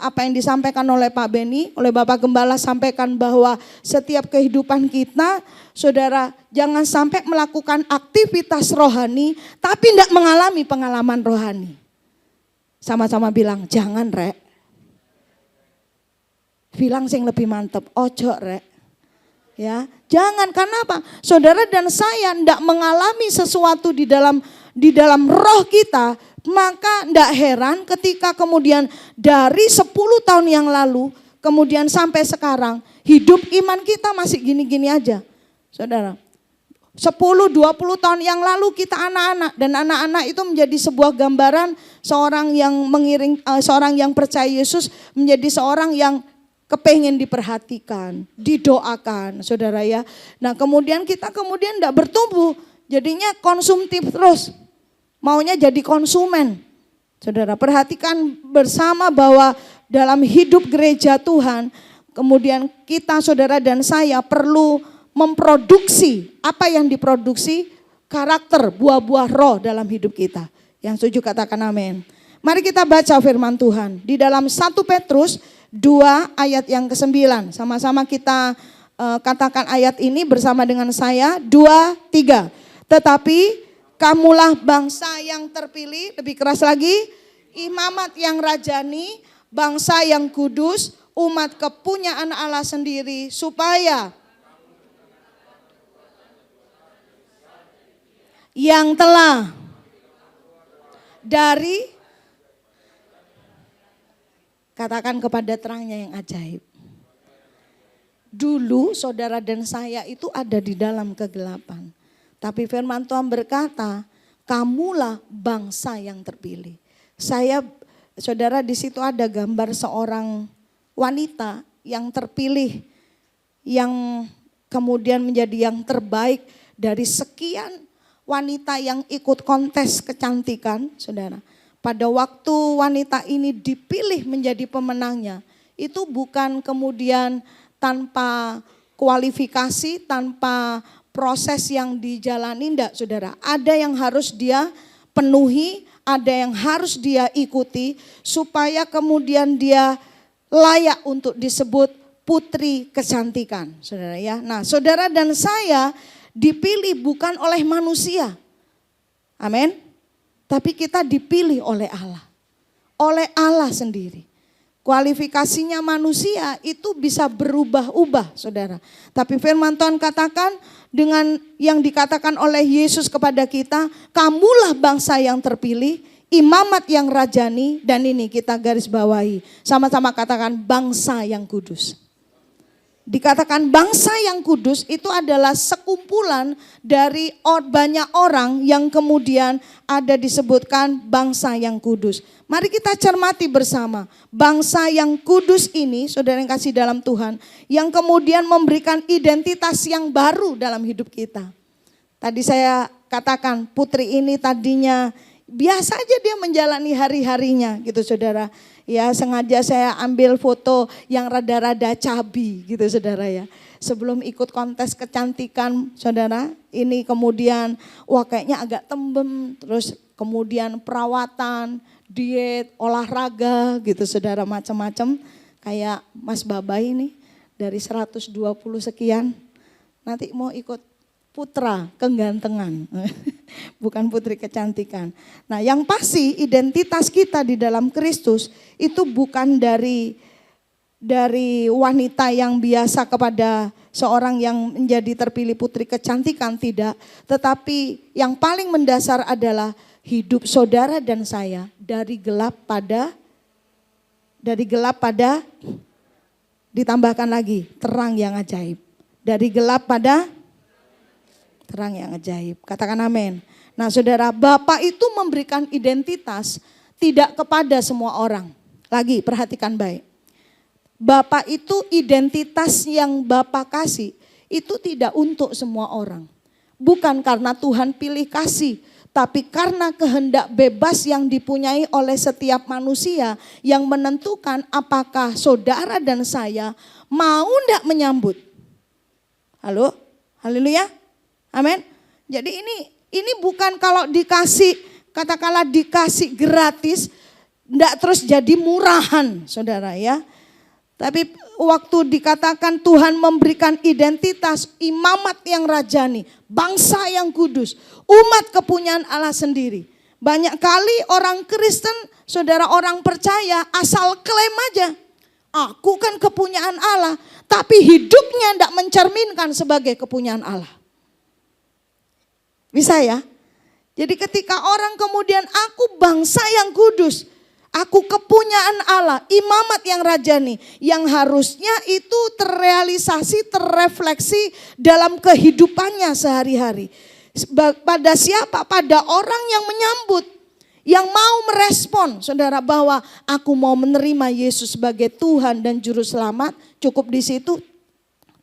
Speaker 4: apa yang disampaikan oleh Pak Beni, oleh Bapak Gembala, sampaikan bahwa setiap kehidupan kita, saudara, jangan sampai melakukan aktivitas rohani tapi tidak mengalami pengalaman rohani. Sama-sama bilang, jangan rek. Bilang sing lebih mantep, ojo rek. Ya, jangan, karena apa? Saudara dan saya tidak mengalami sesuatu di dalam roh kita, maka tidak heran ketika kemudian dari 10 tahun yang lalu, kemudian sampai sekarang, hidup iman kita masih gini-gini aja. Saudara, 10-20 tahun yang lalu kita anak-anak, dan anak-anak itu menjadi sebuah gambaran seorang yang percaya Yesus menjadi seorang yang kepengen diperhatikan, didoakan, saudara ya. Nah kemudian kita tidak bertumbuh, jadinya konsumtif terus, maunya jadi konsumen. Saudara perhatikan bersama bahwa dalam hidup gereja Tuhan, kemudian kita saudara dan saya perlu memproduksi apa yang diproduksi, karakter, buah-buah roh dalam hidup kita. Yang setuju katakan amin. Mari kita baca firman Tuhan di dalam 1 Petrus 2 ayat yang ke-9. Sama-sama kita katakan ayat ini bersama dengan saya. 2, 3. Tetapi kamulah bangsa yang terpilih, lebih keras lagi, imamat yang rajani, bangsa yang kudus, umat kepunyaan Allah sendiri, supaya yang telah dari, katakan kepada terangnya yang ajaib. Dulu saudara dan saya itu ada di dalam kegelapan. Tapi firman Tuhan berkata, kamulah bangsa yang terpilih. Saudara di situ ada gambar seorang wanita yang terpilih, yang kemudian menjadi yang terbaik dari sekian wanita yang ikut kontes kecantikan, saudara. Pada waktu wanita ini dipilih menjadi pemenangnya, itu bukan kemudian tanpa kualifikasi, tanpa proses yang dijalani, enggak saudara. Ada yang harus dia penuhi, ada yang harus dia ikuti, supaya kemudian dia layak untuk disebut putri kecantikan, saudara ya. Nah saudara dan saya dipilih bukan oleh manusia. Amin. Tapi kita dipilih oleh Allah. Oleh Allah sendiri. Kualifikasinya manusia itu bisa berubah-ubah, saudara. Tapi firman Tuhan katakan dengan yang dikatakan oleh Yesus kepada kita, kamulah bangsa yang terpilih, imamat yang rajani, dan ini kita garis bawahi. Sama-sama katakan bangsa yang kudus. Dikatakan bangsa yang kudus itu adalah sekumpulan dari banyak orang yang kemudian ada disebutkan bangsa yang kudus. Mari kita cermati bersama. Bangsa yang kudus ini, saudara yang kasih dalam Tuhan, yang kemudian memberikan identitas yang baru dalam hidup kita. Tadi saya katakan putri ini tadinya biasa aja dia menjalani hari-harinya gitu saudara. Ya sengaja saya ambil foto yang rada-rada cabi gitu saudara ya. Sebelum ikut kontes kecantikan saudara, ini kemudian wah kayaknya agak tembem, terus kemudian perawatan, diet, olahraga gitu saudara macam-macam. Kayak Mas Baba ini dari 120 sekian, nanti mau ikut putra kegantengan, bukan putri kecantikan. Nah yang pasti identitas kita di dalam Kristus itu bukan dari wanita yang biasa kepada seorang yang menjadi terpilih putri kecantikan, tidak. Tetapi yang paling mendasar adalah hidup saudara dan saya dari gelap pada ditambahkan lagi terang yang ajaib. Dari gelap pada terang yang ajaib. Katakan amin. Nah saudara, Bapa itu memberikan identitas tidak kepada semua orang. Lagi perhatikan baik. Bapa itu identitas yang Bapa kasih itu tidak untuk semua orang. Bukan karena Tuhan pilih kasih, tapi karena kehendak bebas yang dipunyai oleh setiap manusia yang menentukan apakah saudara dan saya mau enggak menyambut. Halo? Haleluya? Amin. Jadi ini bukan kalau dikasih, katakanlah dikasih gratis, enggak terus jadi murahan saudara ya. Tapi waktu dikatakan Tuhan memberikan identitas imamat yang rajani, bangsa yang kudus, umat kepunyaan Allah sendiri. Banyak kali orang Kristen, saudara orang percaya asal klaim aja. Aku kan kepunyaan Allah, tapi hidupnya enggak mencerminkan sebagai kepunyaan Allah. Bisa ya? Jadi ketika orang kemudian aku bangsa yang kudus, aku kepunyaan Allah, imamat yang rajani, yang harusnya itu terrealisasi, terrefleksi dalam kehidupannya sehari-hari. Pada siapa? Pada orang yang menyambut, yang mau merespon saudara bahwa aku mau menerima Yesus sebagai Tuhan dan Juru Selamat, cukup di situ?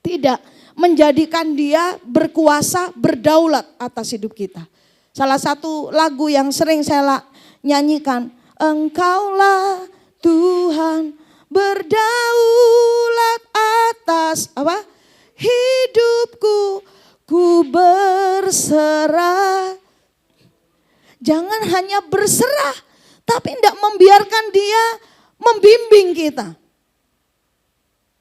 Speaker 4: Tidak. Menjadikan dia berkuasa, berdaulat atas hidup kita. Salah satu lagu yang sering saya nyanyikan, Engkaulah Tuhan berdaulat atas apa? Hidupku, ku berserah. Jangan hanya berserah, tapi tidak membiarkan dia membimbing kita.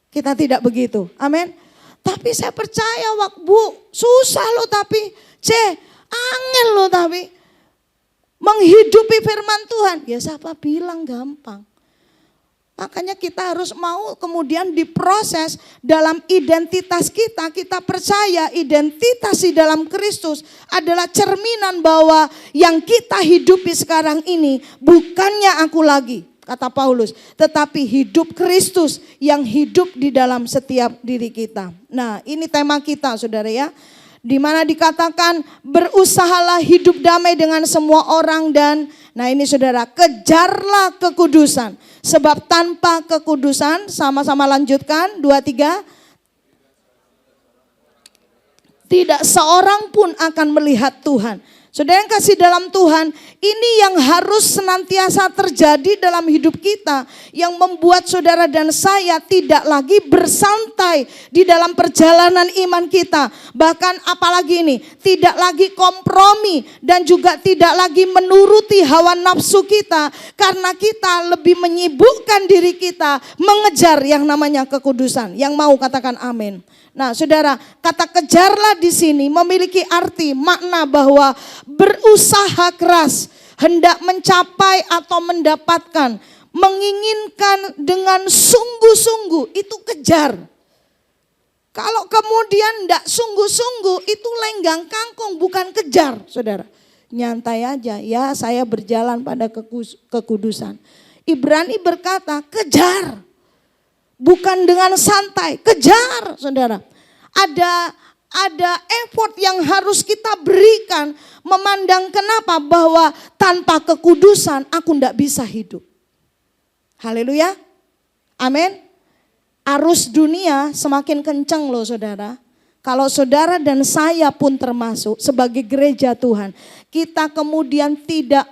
Speaker 4: Kita tidak begitu, amin. Tapi saya percaya Bu, susah loh tapi, angel loh tapi. Menghidupi firman Tuhan, ya siapa bilang gampang. Makanya kita harus mau kemudian diproses dalam identitas kita. Kita percaya identitas di dalam Kristus adalah cerminan bahwa yang kita hidupi sekarang ini bukannya aku lagi. Kata Paulus, tetapi hidup Kristus yang hidup di dalam setiap diri kita. Nah ini tema kita saudara ya. Di mana dikatakan berusahalah hidup damai dengan semua orang dan nah ini saudara kejarlah kekudusan. Sebab tanpa kekudusan, sama-sama lanjutkan 2-3. Tidak seorang pun akan melihat Tuhan. Saudara yang kasih dalam Tuhan, ini yang harus senantiasa terjadi dalam hidup kita. Yang membuat saudara dan saya tidak lagi bersantai di dalam perjalanan iman kita. Bahkan apalagi ini, tidak lagi kompromi dan juga tidak lagi menuruti hawa nafsu kita. Karena kita lebih menyibukkan diri kita mengejar yang namanya kekudusan. Yang mau katakan amin. Nah, saudara, kata kejarlah di sini memiliki arti makna bahwa berusaha keras, hendak mencapai atau mendapatkan, menginginkan dengan sungguh-sungguh, itu kejar. Kalau kemudian tidak sungguh-sungguh, itu lenggang kangkung, bukan kejar, saudara. Nyantai aja, ya saya berjalan pada kekudusan. Ibrani berkata, kejar. Bukan dengan santai, kejar, saudara. Ada effort yang harus kita berikan, memandang kenapa bahwa tanpa kekudusan aku tidak bisa hidup. Haleluya, amin. Arus dunia semakin kencang loh saudara. Kalau saudara dan saya pun termasuk sebagai gereja Tuhan, kita kemudian tidak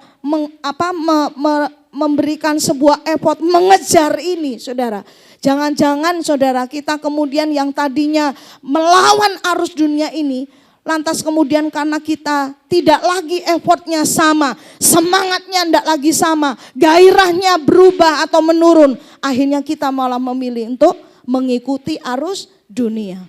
Speaker 4: memberikan sebuah effort mengejar ini saudara. Jangan-jangan saudara kita kemudian yang tadinya melawan arus dunia ini, lantas kemudian karena kita tidak lagi effortnya sama, semangatnya tidak lagi sama, gairahnya berubah atau menurun, akhirnya kita malah memilih untuk mengikuti arus dunia.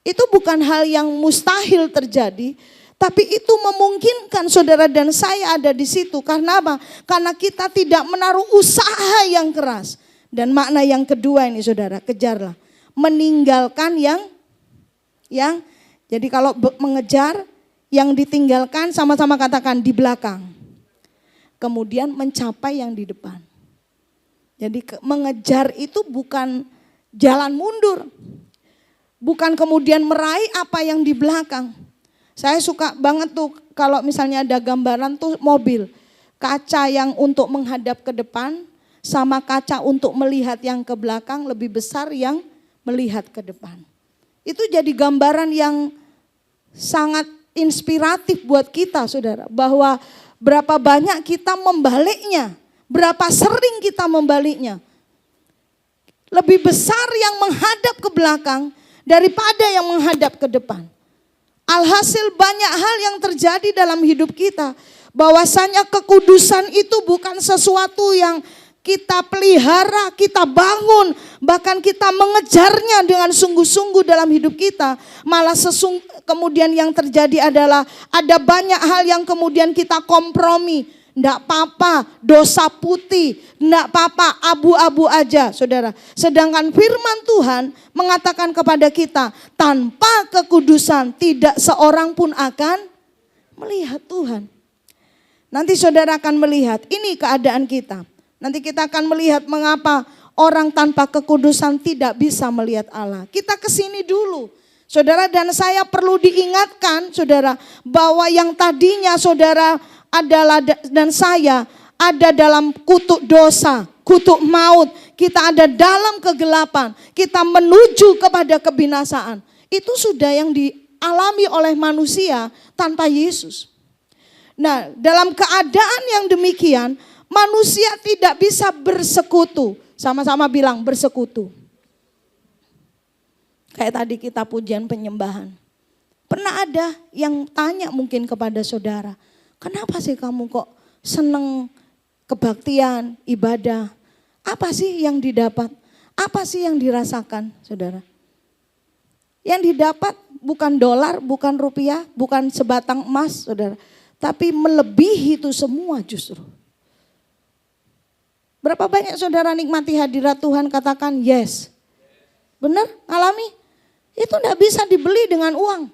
Speaker 4: Itu bukan hal yang mustahil terjadi, tapi itu memungkinkan saudara dan saya ada di situ. Karena apa? Karena kita tidak menaruh usaha yang keras. Dan makna yang kedua ini saudara, kejarlah. Meninggalkan yang jadi kalau mengejar, yang ditinggalkan sama-sama katakan di belakang. Kemudian mencapai yang di depan. Jadi mengejar itu bukan jalan mundur. Bukan kemudian meraih apa yang di belakang. Saya suka banget tuh kalau misalnya ada gambaran tuh mobil. Kaca yang untuk menghadap ke depan sama kaca untuk melihat yang ke belakang lebih besar yang melihat ke depan. Itu jadi gambaran yang sangat inspiratif buat kita saudara. Bahwa berapa banyak kita membaliknya. Berapa sering kita membaliknya. Lebih besar yang menghadap ke belakang daripada yang menghadap ke depan. Alhasil banyak hal yang terjadi dalam hidup kita. Bahwasanya kekudusan itu bukan sesuatu yang kita pelihara, kita bangun. Bahkan kita mengejarnya dengan sungguh-sungguh dalam hidup kita. Malah kemudian yang terjadi adalah ada banyak hal yang kemudian kita kompromi. Nggak apa-apa, dosa putih, nggak apa-apa, abu-abu aja saudara. Sedangkan firman Tuhan mengatakan kepada kita, tanpa kekudusan tidak seorang pun akan melihat Tuhan. Nanti saudara akan melihat, ini keadaan kita. Nanti kita akan melihat mengapa orang tanpa kekudusan tidak bisa melihat Allah. Kita kesini dulu. Saudara dan saya perlu diingatkan saudara, bahwa yang tadinya saudara adalah dan saya ada dalam kutuk dosa, kutuk maut. Kita ada dalam kegelapan, kita menuju kepada kebinasaan. Itu sudah yang dialami oleh manusia tanpa Yesus. Nah, dalam keadaan yang demikian, manusia tidak bisa bersekutu. Sama-sama bilang bersekutu. Kayak tadi kita pujian penyembahan. Pernah ada yang tanya mungkin kepada saudara, kenapa sih kamu kok seneng kebaktian, ibadah? Apa sih yang didapat? Apa sih yang dirasakan, saudara? Yang didapat bukan dolar, bukan rupiah, bukan sebatang emas, saudara. Tapi melebihi itu semua justru. Berapa banyak saudara nikmati hadirat Tuhan, katakan yes. Benar, alami? Itu tidak bisa dibeli dengan uang.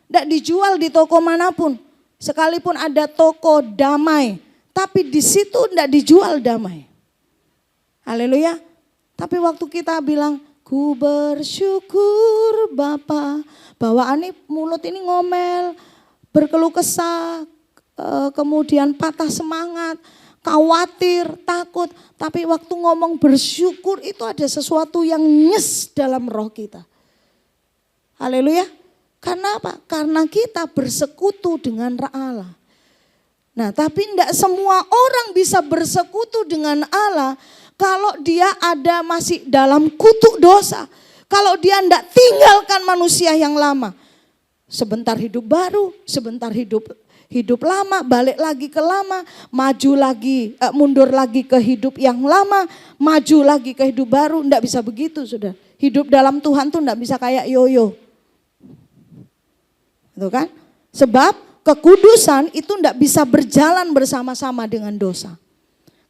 Speaker 4: Tidak dijual di toko manapun. Sekalipun ada toko damai, tapi di situ tidak dijual damai. Haleluya. Tapi waktu kita bilang, ku bersyukur Bapa, bawaannya mulut ini ngomel, berkeluh kesah, kemudian patah semangat, khawatir, takut. Tapi waktu ngomong bersyukur itu ada sesuatu yang nyes dalam roh kita. Haleluya. Karena apa? Karena kita bersekutu dengan Allah. Nah, tapi tidak semua orang bisa bersekutu dengan Allah kalau dia ada masih dalam kutuk dosa. Kalau dia tidak tinggalkan manusia yang lama. Sebentar hidup baru, sebentar hidup lama, balik lagi ke lama, maju lagi, mundur lagi ke hidup yang lama, maju lagi ke hidup baru. Tidak bisa begitu, sudah. Hidup dalam Tuhan tuh enggak bisa kayak yoyo. Itu kan? Sebab kekudusan itu enggak bisa berjalan bersama-sama dengan dosa.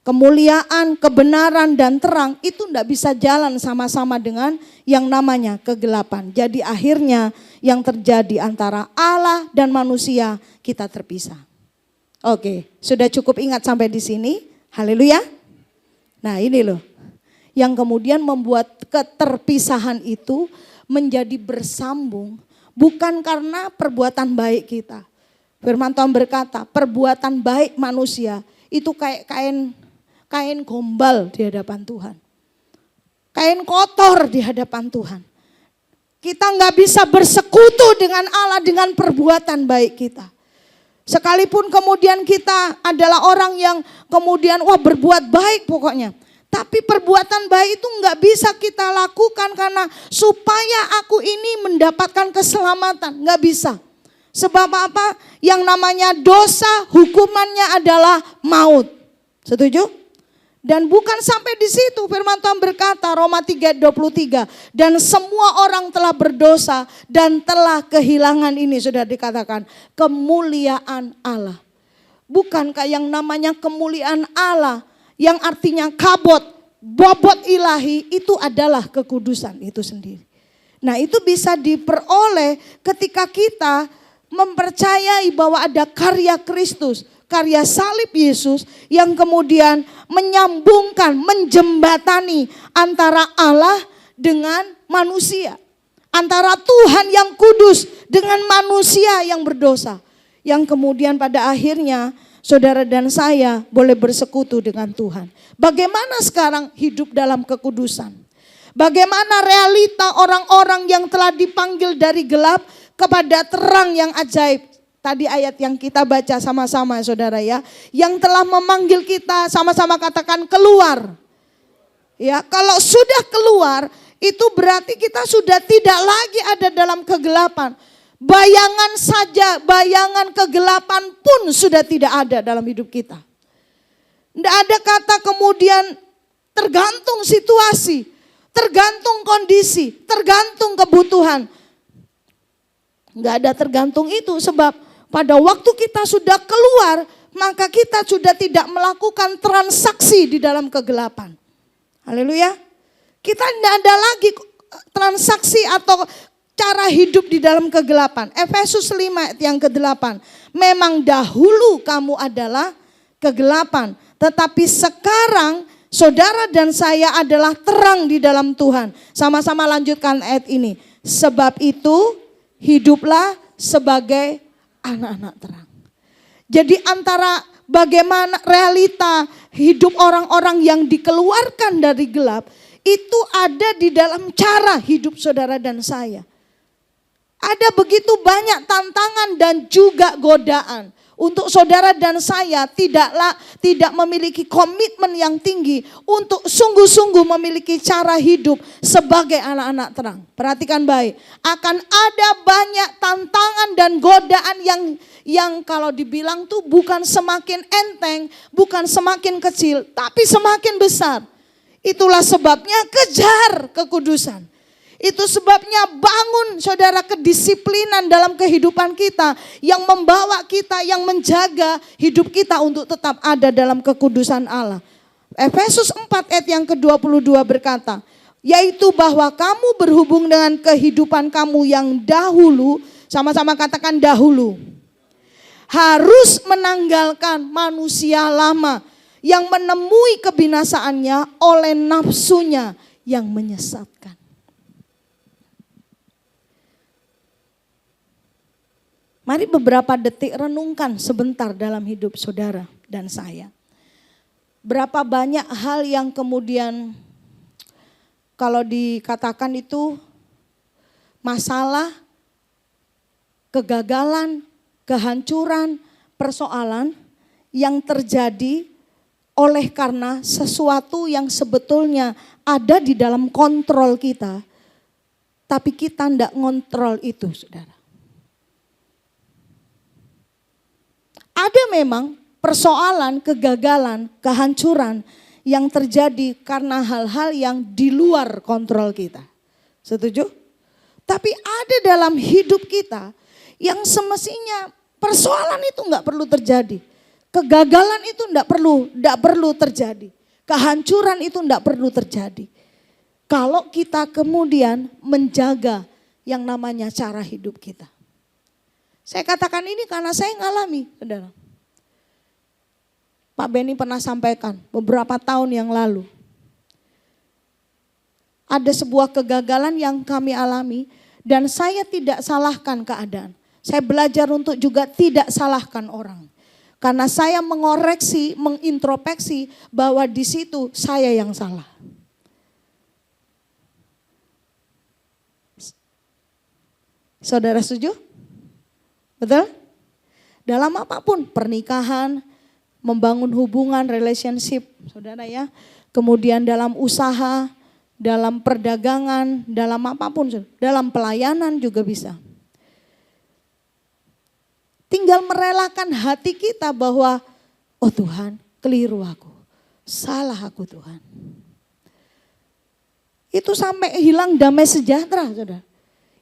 Speaker 4: Kemuliaan, kebenaran, dan terang itu enggak bisa jalan sama-sama dengan yang namanya kegelapan. Jadi akhirnya yang terjadi antara Allah dan manusia kita terpisah. Oke, sudah cukup ingat sampai di sini? Haleluya. Nah ini loh, yang kemudian membuat keterpisahan itu menjadi bersambung bukan karena perbuatan baik kita. Firman Tuhan berkata, perbuatan baik manusia itu kayak kain gombal di hadapan Tuhan. Kain kotor di hadapan Tuhan. Kita nggak bisa bersekutu dengan Allah dengan perbuatan baik kita. Sekalipun kemudian kita adalah orang yang kemudian berbuat baik pokoknya. Tapi perbuatan baik itu nggak bisa kita lakukan karena supaya aku ini mendapatkan keselamatan. Nggak bisa. Sebab apa? Yang namanya dosa hukumannya adalah maut. Setuju? Dan bukan sampai di situ, firman Tuhan berkata Roma 3:23, dan semua orang telah berdosa dan telah kehilangan ini sudah dikatakan kemuliaan Allah. Bukankah yang namanya kemuliaan Allah yang artinya kabot, bobot ilahi itu adalah kekudusan itu sendiri. Nah itu bisa diperoleh ketika kita mempercayai bahwa ada karya Kristus. Karya salib Yesus yang kemudian menyambungkan, menjembatani antara Allah dengan manusia. Antara Tuhan yang kudus dengan manusia yang berdosa. Yang kemudian pada akhirnya saudara dan saya boleh bersekutu dengan Tuhan. Bagaimana sekarang hidup dalam kekudusan? Bagaimana realita orang-orang yang telah dipanggil dari gelap kepada terang yang ajaib? Tadi ayat yang kita baca sama-sama saudara ya. Yang telah memanggil kita sama-sama katakan keluar. Ya, kalau sudah keluar itu berarti kita sudah tidak lagi ada dalam kegelapan. Bayangan saja, bayangan kegelapan pun sudah tidak ada dalam hidup kita. Tidak ada kata kemudian tergantung situasi, tergantung kondisi, tergantung kebutuhan. Tidak ada tergantung itu sebab pada waktu kita sudah keluar, maka kita sudah tidak melakukan transaksi di dalam kegelapan. Haleluya. Kita tidak ada lagi transaksi atau cara hidup di dalam kegelapan. Efesus 5 ayat yang ke-8. Memang dahulu kamu adalah kegelapan, tetapi sekarang saudara dan saya adalah terang di dalam Tuhan. Sama-sama lanjutkan ayat ini. Sebab itu hiduplah sebagai anak-anak terang. Jadi antara bagaimana realita hidup orang-orang yang dikeluarkan dari gelap itu ada di dalam cara hidup saudara dan saya. Ada begitu banyak tantangan dan juga godaan untuk saudara dan saya tidak memiliki komitmen yang tinggi untuk sungguh-sungguh memiliki cara hidup sebagai anak-anak terang. Perhatikan baik, akan ada banyak tantangan dan godaan yang kalau dibilang tuh bukan semakin enteng, bukan semakin kecil, tapi semakin besar. Itulah sebabnya kejar kekudusan. Itu sebabnya bangun saudara kedisiplinan dalam kehidupan kita yang membawa kita, yang menjaga hidup kita untuk tetap ada dalam kekudusan Allah. Efesus 4 ayat yang ke-22 berkata, yaitu bahwa kamu berhubung dengan kehidupan kamu yang dahulu, sama-sama katakan dahulu, harus menanggalkan manusia lama yang menemui kebinasaannya oleh nafsunya yang menyesatkan. Mari beberapa detik renungkan sebentar dalam hidup saudara dan saya. Berapa banyak hal yang kemudian kalau dikatakan itu masalah, kegagalan, kehancuran, persoalan yang terjadi oleh karena sesuatu yang sebetulnya ada di dalam kontrol kita. Tapi kita tidak ngontrol itu saudara. Ada memang persoalan, kegagalan, kehancuran yang terjadi karena hal-hal yang di luar kontrol kita. Setuju? Tapi ada dalam hidup kita yang semestinya persoalan itu enggak perlu terjadi. Kegagalan itu enggak perlu terjadi. Kehancuran itu enggak perlu terjadi. Kalau kita kemudian menjaga yang namanya cara hidup kita. Saya katakan ini karena saya ngalami, saudara. Pak Benny pernah sampaikan beberapa tahun yang lalu. Ada sebuah kegagalan yang kami alami dan saya tidak salahkan keadaan. Saya belajar untuk juga tidak salahkan orang. Karena saya mengoreksi, mengintrospeksi bahwa di situ saya yang salah. Saudara setuju? Betul? Dalam apapun, pernikahan, membangun hubungan, relationship, saudara ya. Kemudian dalam usaha, dalam perdagangan, dalam apapun, dalam pelayanan juga bisa. Tinggal merelakan hati kita bahwa, oh Tuhan, keliru aku, salah aku Tuhan. Itu sampai hilang damai sejahtera, saudara.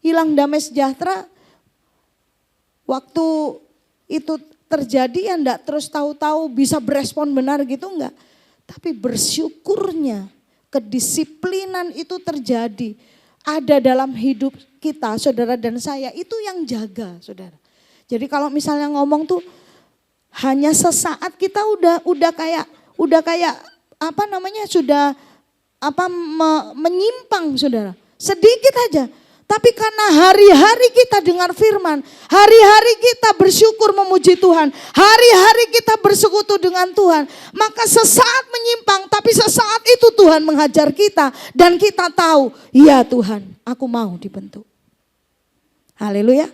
Speaker 4: Hilang damai sejahtera, waktu itu terjadi ya enggak terus tahu-tahu bisa berespon benar gitu enggak. Tapi bersyukurnya kedisiplinan itu terjadi. Ada dalam hidup kita, saudara dan saya, itu yang jaga, saudara. Jadi kalau misalnya ngomong tuh hanya sesaat kita udah kayak sudah menyimpang, saudara. Sedikit aja. Tapi karena hari-hari kita dengar firman, hari-hari kita bersyukur memuji Tuhan, hari-hari kita bersekutu dengan Tuhan, maka sesaat menyimpang, tapi sesaat itu Tuhan menghajar kita dan kita tahu, iya Tuhan, aku mau dibentuk. Haleluya.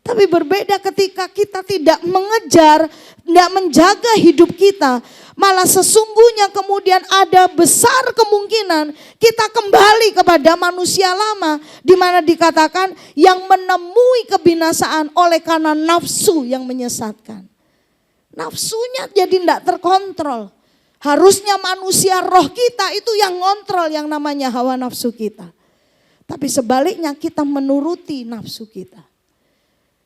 Speaker 4: Tapi berbeda ketika kita tidak mengejar, tidak menjaga hidup kita. Malah sesungguhnya kemudian ada besar kemungkinan kita kembali kepada manusia lama. Di mana dikatakan yang menemui kebinasaan oleh karena nafsu yang menyesatkan. Nafsunya jadi tidak terkontrol. Harusnya manusia roh kita itu yang ngontrol yang namanya hawa nafsu kita. Tapi sebaliknya kita menuruti nafsu kita.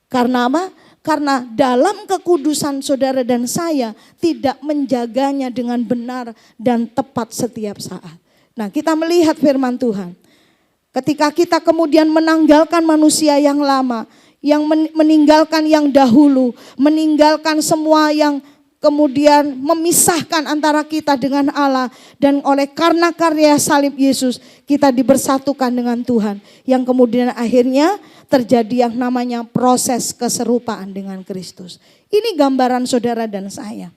Speaker 4: Karena apa? Karena dalam kekudusan saudara dan saya tidak menjaganya dengan benar dan tepat setiap saat. Nah, kita melihat firman Tuhan. Ketika kita kemudian menanggalkan manusia yang lama, yang meninggalkan yang dahulu, meninggalkan semua yang kemudian memisahkan antara kita dengan Allah, dan oleh karena karya salib Yesus kita dibersatukan dengan Tuhan, yang kemudian akhirnya terjadi yang namanya proses keserupaan dengan Kristus. Ini gambaran saudara dan saya.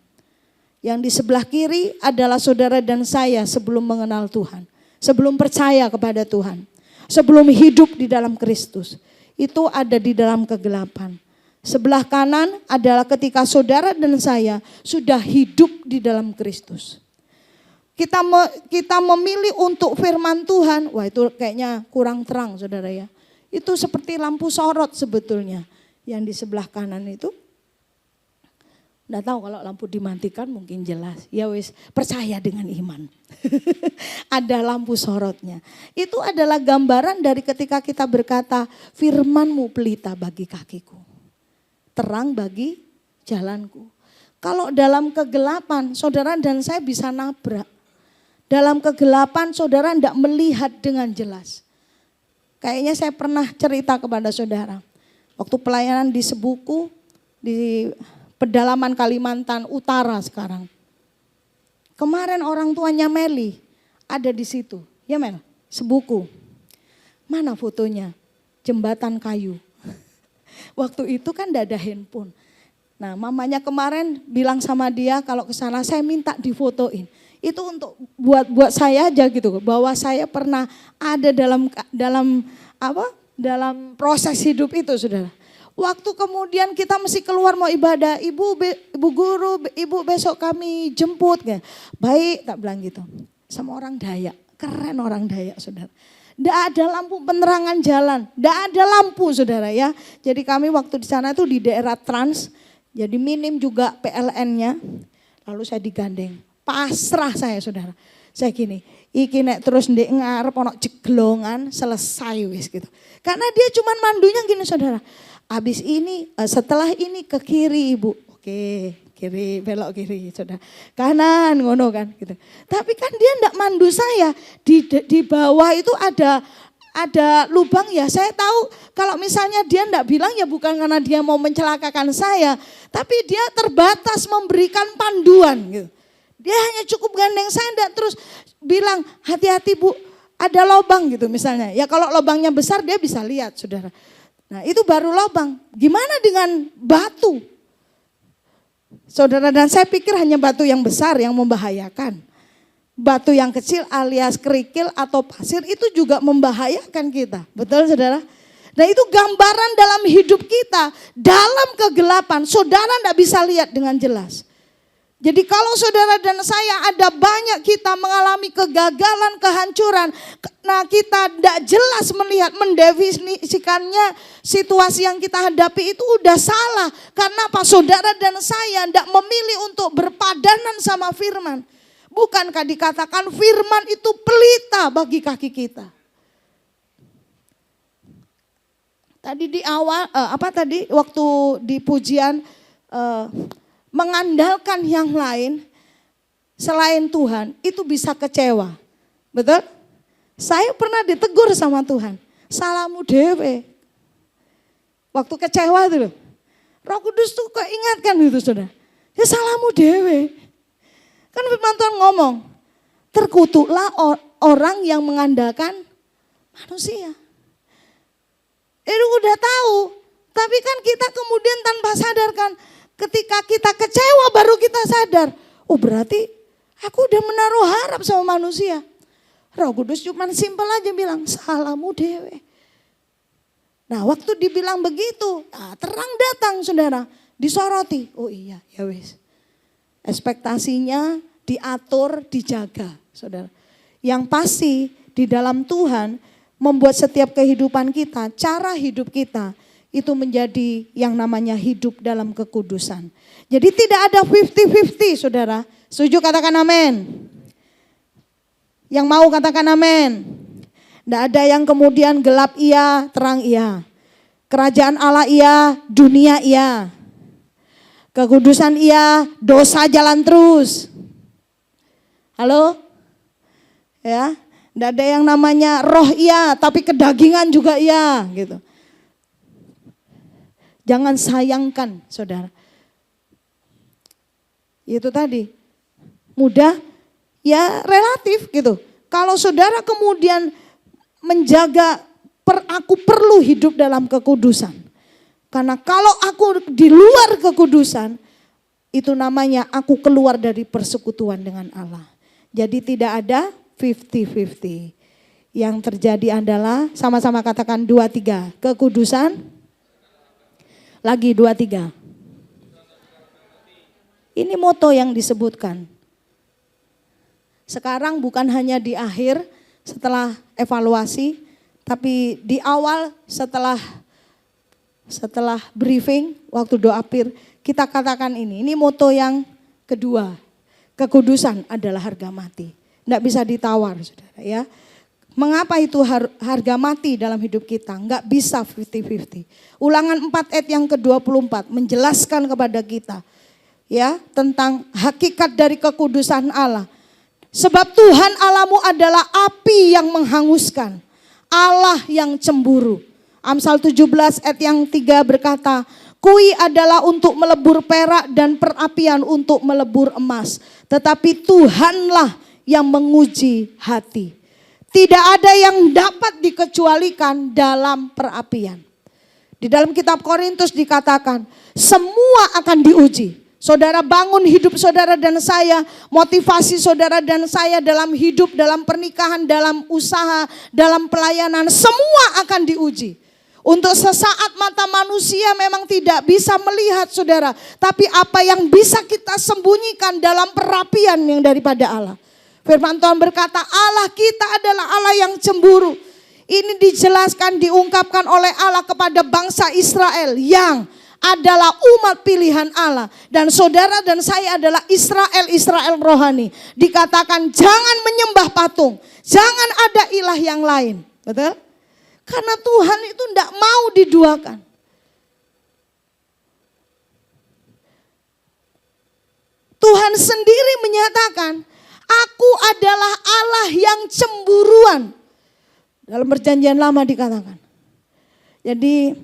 Speaker 4: Yang di sebelah kiri adalah saudara dan saya sebelum mengenal Tuhan, sebelum percaya kepada Tuhan, sebelum hidup di dalam Kristus. Itu ada di dalam kegelapan. Sebelah kanan adalah ketika saudara dan saya sudah hidup di dalam Kristus. Kita memilih untuk firman Tuhan, wah itu kayaknya kurang terang saudara ya. Itu seperti lampu sorot sebetulnya yang di sebelah kanan itu. Nggak tahu kalau lampu dimatikan mungkin jelas. Ya wis, percaya dengan iman. Ada lampu sorotnya. Itu adalah gambaran dari ketika kita berkata, firman-Mu pelita bagi kakiku, terang bagi jalanku. Kalau dalam kegelapan saudara dan saya bisa nabrak. Dalam kegelapan saudara tidak melihat dengan jelas. Kayaknya saya pernah cerita kepada saudara. Waktu pelayanan di Sebuku, di pedalaman Kalimantan Utara sekarang. Kemarin orang tuanya Meli ada di situ. Ya Mel, Sebuku. Mana fotonya? Jembatan kayu. Waktu itu kan tidak ada handphone. Nah mamanya kemarin bilang sama dia kalau ke sana saya minta difotoin. Itu untuk buat saya aja gitu, bahwa saya pernah ada dalam proses hidup itu saudara. Waktu kemudian kita mesti keluar mau ibadah, ibu guru, ibu besok kami jemput. Baik tak bilang gitu. Sama orang Dayak, keren orang Dayak saudara. Tidak ada lampu penerangan jalan, tidak ada lampu saudara ya. Jadi kami waktu di sana itu di daerah Trans, jadi minim juga PLN-nya. Lalu saya digandeng, pasrah saya saudara. Saya gini, iki nek terus ndek ngarep ono jeglongan selesai wis gitu. Karena dia cuman mandunya gini saudara. Habis ini setelah ini ke kiri Ibu. Oke, kiri belok kiri saudara. Kanan ngono kan gitu. Tapi kan dia ndak mandu saya. Di bawah itu ada lubang ya. Saya tahu kalau misalnya dia ndak bilang ya bukan karena dia mau mencelakakan saya, tapi dia terbatas memberikan panduan gitu. Dia hanya cukup gandeng saya ndak terus bilang hati-hati Bu, ada lubang gitu misalnya. Ya kalau lubangnya besar dia bisa lihat saudara. Nah itu baru lubang. Gimana dengan batu? Saudara, dan saya pikir hanya batu yang besar yang membahayakan. Batu yang kecil alias kerikil atau pasir itu juga membahayakan kita. Betul saudara? Nah itu gambaran dalam hidup kita. Dalam kegelapan saudara tidak bisa lihat dengan jelas. Jadi kalau saudara dan saya ada banyak kita mengalami kegagalan, kehancuran. Nah kita tidak jelas melihat, mendefinisikannya situasi yang kita hadapi itu udah salah. Karena apa? Saudara dan saya tidak memilih untuk berpadanan sama firman. Bukankah dikatakan firman itu pelita bagi kaki kita? Tadi di awal, waktu di pujian, mengandalkan yang lain selain Tuhan itu bisa kecewa. Betul? Saya pernah ditegur sama Tuhan. Salahmu dewe. Waktu kecewa itu loh. Roh Kudus tuh keingatkan gitu saudara. Ya salahmu dewe. Kan firman Tuhan ngomong. Terkutuklah orang yang mengandalkan manusia. Itu udah tahu. Tapi kan kita kemudian tanpa sadarkan. Ketika kita kecewa baru kita sadar. Oh berarti aku udah menaruh harap sama manusia. Roh Kudus cuma simpel aja bilang salahmu dewe. Nah waktu dibilang begitu, nah, terang datang saudara. Disoroti. Oh iya ya wis. Ekspektasinya diatur, dijaga saudara. Yang pasti di dalam Tuhan membuat setiap kehidupan kita, cara hidup kita itu menjadi yang namanya hidup dalam kekudusan. Jadi tidak ada 50-50 saudara. Setuju katakan amin. Yang mau katakan amin. Tidak ada yang kemudian gelap iya, terang iya. Kerajaan Allah iya, dunia iya. Kekudusan iya, dosa jalan terus. Halo? Ya, tidak ada yang namanya roh iya, tapi kedagingan juga iya gitu. Jangan sayangkan saudara. Itu tadi. Mudah ya relatif gitu. Kalau saudara kemudian menjaga aku perlu hidup dalam kekudusan. Karena kalau aku di luar kekudusan, itu namanya aku keluar dari persekutuan dengan Allah. Jadi tidak ada 50-50. Yang terjadi adalah sama-sama katakan 2-3. Kekudusan. Lagi 2-3. Ini moto yang disebutkan. Sekarang bukan hanya di akhir setelah evaluasi, tapi di awal setelah briefing waktu doa akhir kita katakan ini moto yang kedua. Kekudusan adalah harga mati. Tidak bisa ditawar saudara ya. Mengapa itu harga mati dalam hidup kita? Enggak bisa 50-50. Ulangan 4 ayat yang ke-24 menjelaskan kepada kita ya tentang hakikat dari kekudusan Allah. Sebab Tuhan Allahmu adalah api yang menghanguskan, Allah yang cemburu. Amsal 17 ayat yang 3 berkata, kui adalah untuk melebur perak dan perapian untuk melebur emas. Tetapi Tuhanlah yang menguji hati. Tidak ada yang dapat dikecualikan dalam perapian. Di dalam kitab Korintus dikatakan semua akan diuji. Saudara bangun hidup saudara dan saya, motivasi saudara dan saya dalam hidup, dalam pernikahan, dalam usaha, dalam pelayanan, semua akan diuji. Untuk sesaat mata manusia memang tidak bisa melihat saudara, tapi apa yang bisa kita sembunyikan dalam perapian yang daripada Allah. Firman Tuhan berkata Allah kita adalah Allah yang cemburu. Ini dijelaskan, diungkapkan oleh Allah kepada bangsa Israel yang adalah umat pilihan Allah. Dan saudara dan saya adalah Israel rohani. Dikatakan jangan menyembah patung. Jangan ada ilah yang lain. Betul? Karena Tuhan itu tidak mau diduakan. Tuhan sendiri menyatakan, aku adalah Allah yang cemburuan. Dalam perjanjian lama dikatakan. Jadi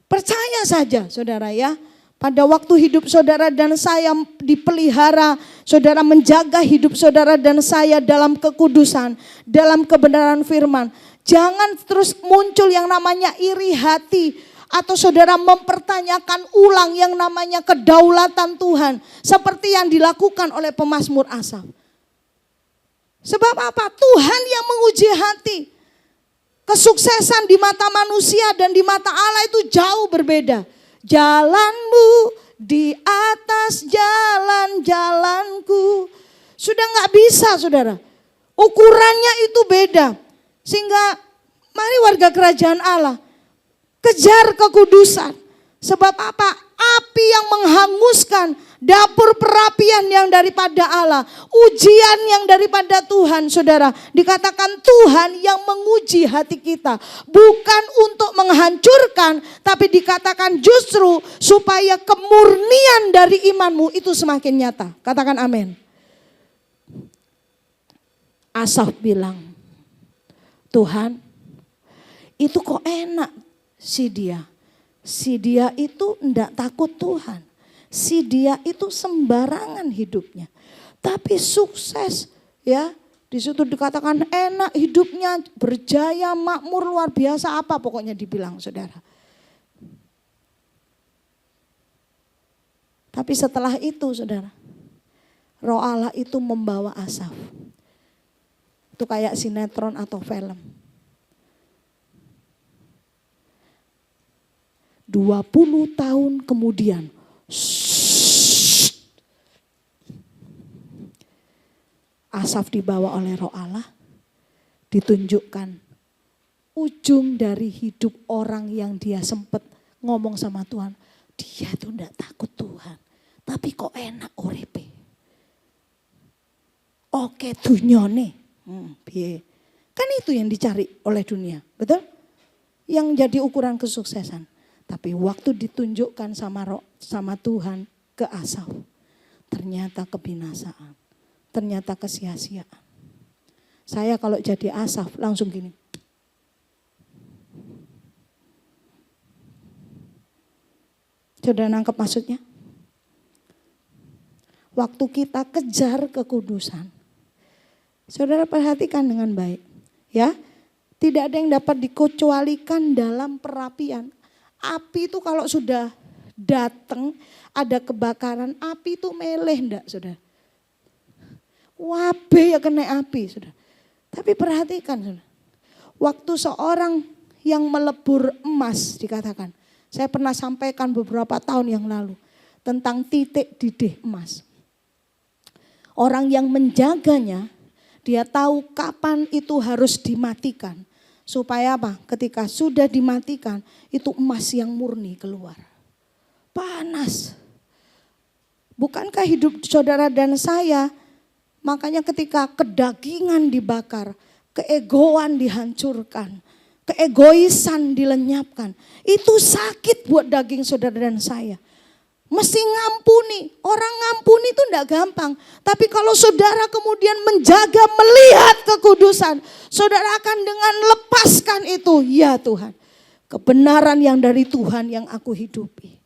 Speaker 4: percaya saja saudara ya. Pada waktu hidup saudara dan saya dipelihara, saudara menjaga hidup saudara dan saya dalam kekudusan, dalam kebenaran firman. Jangan terus muncul yang namanya iri hati. Atau saudara mempertanyakan ulang yang namanya kedaulatan Tuhan. Seperti yang dilakukan oleh pemazmur Asaf. Sebab apa? Tuhan yang menguji hati. Kesuksesan di mata manusia dan di mata Allah itu jauh berbeda. Jalanmu di atas jalan-jalanku. Sudah gak bisa saudara. Ukurannya itu beda. Sehingga mari warga kerajaan Allah. Kejar kekudusan. Sebab apa? Api yang menghanguskan, dapur perapian yang daripada Allah, ujian yang daripada Tuhan, saudara. Dikatakan Tuhan yang menguji hati kita. Bukan untuk menghancurkan, tapi dikatakan justru supaya kemurnian dari imanmu itu semakin nyata. Katakan amin. Asaf bilang, Tuhan itu kok enak. Si dia itu enggak takut Tuhan. Si dia itu sembarangan hidupnya. Tapi sukses ya. Di situ dikatakan enak hidupnya, berjaya, makmur, luar biasa apa pokoknya dibilang saudara. Tapi setelah itu saudara, Roh Allah itu membawa Asaf. Itu kayak sinetron atau film. 20 tahun kemudian, Asaf dibawa oleh Roh Allah, ditunjukkan ujung dari hidup orang yang dia sempat ngomong sama Tuhan. Dia tuh enggak takut Tuhan, tapi kok enak uripe. Oke dunyone, piye. Kan itu yang dicari oleh dunia, betul? Yang jadi ukuran kesuksesan. Tapi waktu ditunjukkan sama Tuhan ke Asaf, ternyata kebinasaan, ternyata kesia-siaan. Saya kalau jadi Asaf langsung gini. Sudah nangkep maksudnya? Waktu kita kejar kekudusan, saudara perhatikan dengan baik. Ya, tidak ada yang dapat dikecualikan dalam perapian. Api itu kalau sudah datang, ada kebakaran, api itu meleleh enggak saudara? Wabe ya kena api saudara. Tapi perhatikan saudara. Waktu seorang yang melebur emas dikatakan. Saya pernah sampaikan beberapa tahun yang lalu. Tentang titik didih emas. Orang yang menjaganya, dia tahu kapan itu harus dimatikan. Supaya apa? Ketika sudah dimatikan, itu emas yang murni keluar. Panas. Bukankah hidup saudara dan saya, makanya ketika kedagingan dibakar, keegoan dihancurkan, keegoisan dilenyapkan. Itu sakit buat daging saudara dan saya. Mesti ngampuni. Orang ngampuni itu enggak gampang. Tapi kalau saudara kemudian menjaga, melihat kekudusan, saudara akan dengan lepaskan itu. Ya Tuhan, kebenaran yang dari Tuhan yang aku hidupi.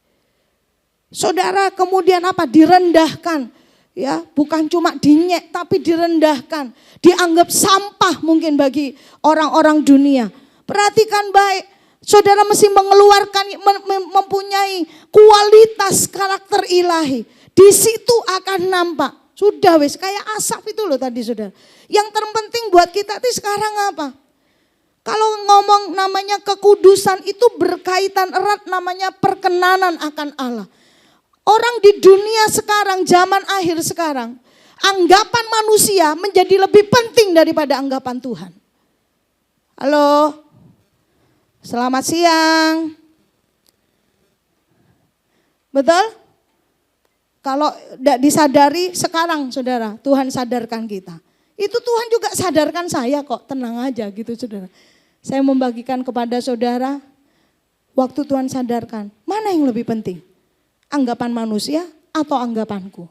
Speaker 4: Saudara kemudian apa? Direndahkan. Ya, bukan cuma dinyek tapi direndahkan. Dianggap sampah mungkin bagi orang-orang dunia. Perhatikan baik. Saudara mesti mengeluarkan, mempunyai kualitas karakter ilahi. Di situ akan nampak. Sudah wis kayak Asaf itu loh tadi saudara. Yang terpenting buat kita itu sekarang apa? Kalau ngomong namanya kekudusan itu berkaitan erat namanya perkenanan akan Allah. Orang di dunia sekarang, zaman akhir sekarang, anggapan manusia menjadi lebih penting daripada anggapan Tuhan. Halo? Selamat siang. Betul? Kalau tidak disadari sekarang saudara, Tuhan sadarkan kita. Itu Tuhan juga sadarkan saya kok, tenang aja gitu saudara. Saya membagikan kepada saudara, waktu Tuhan sadarkan, mana yang lebih penting? Anggapan manusia atau anggapanku?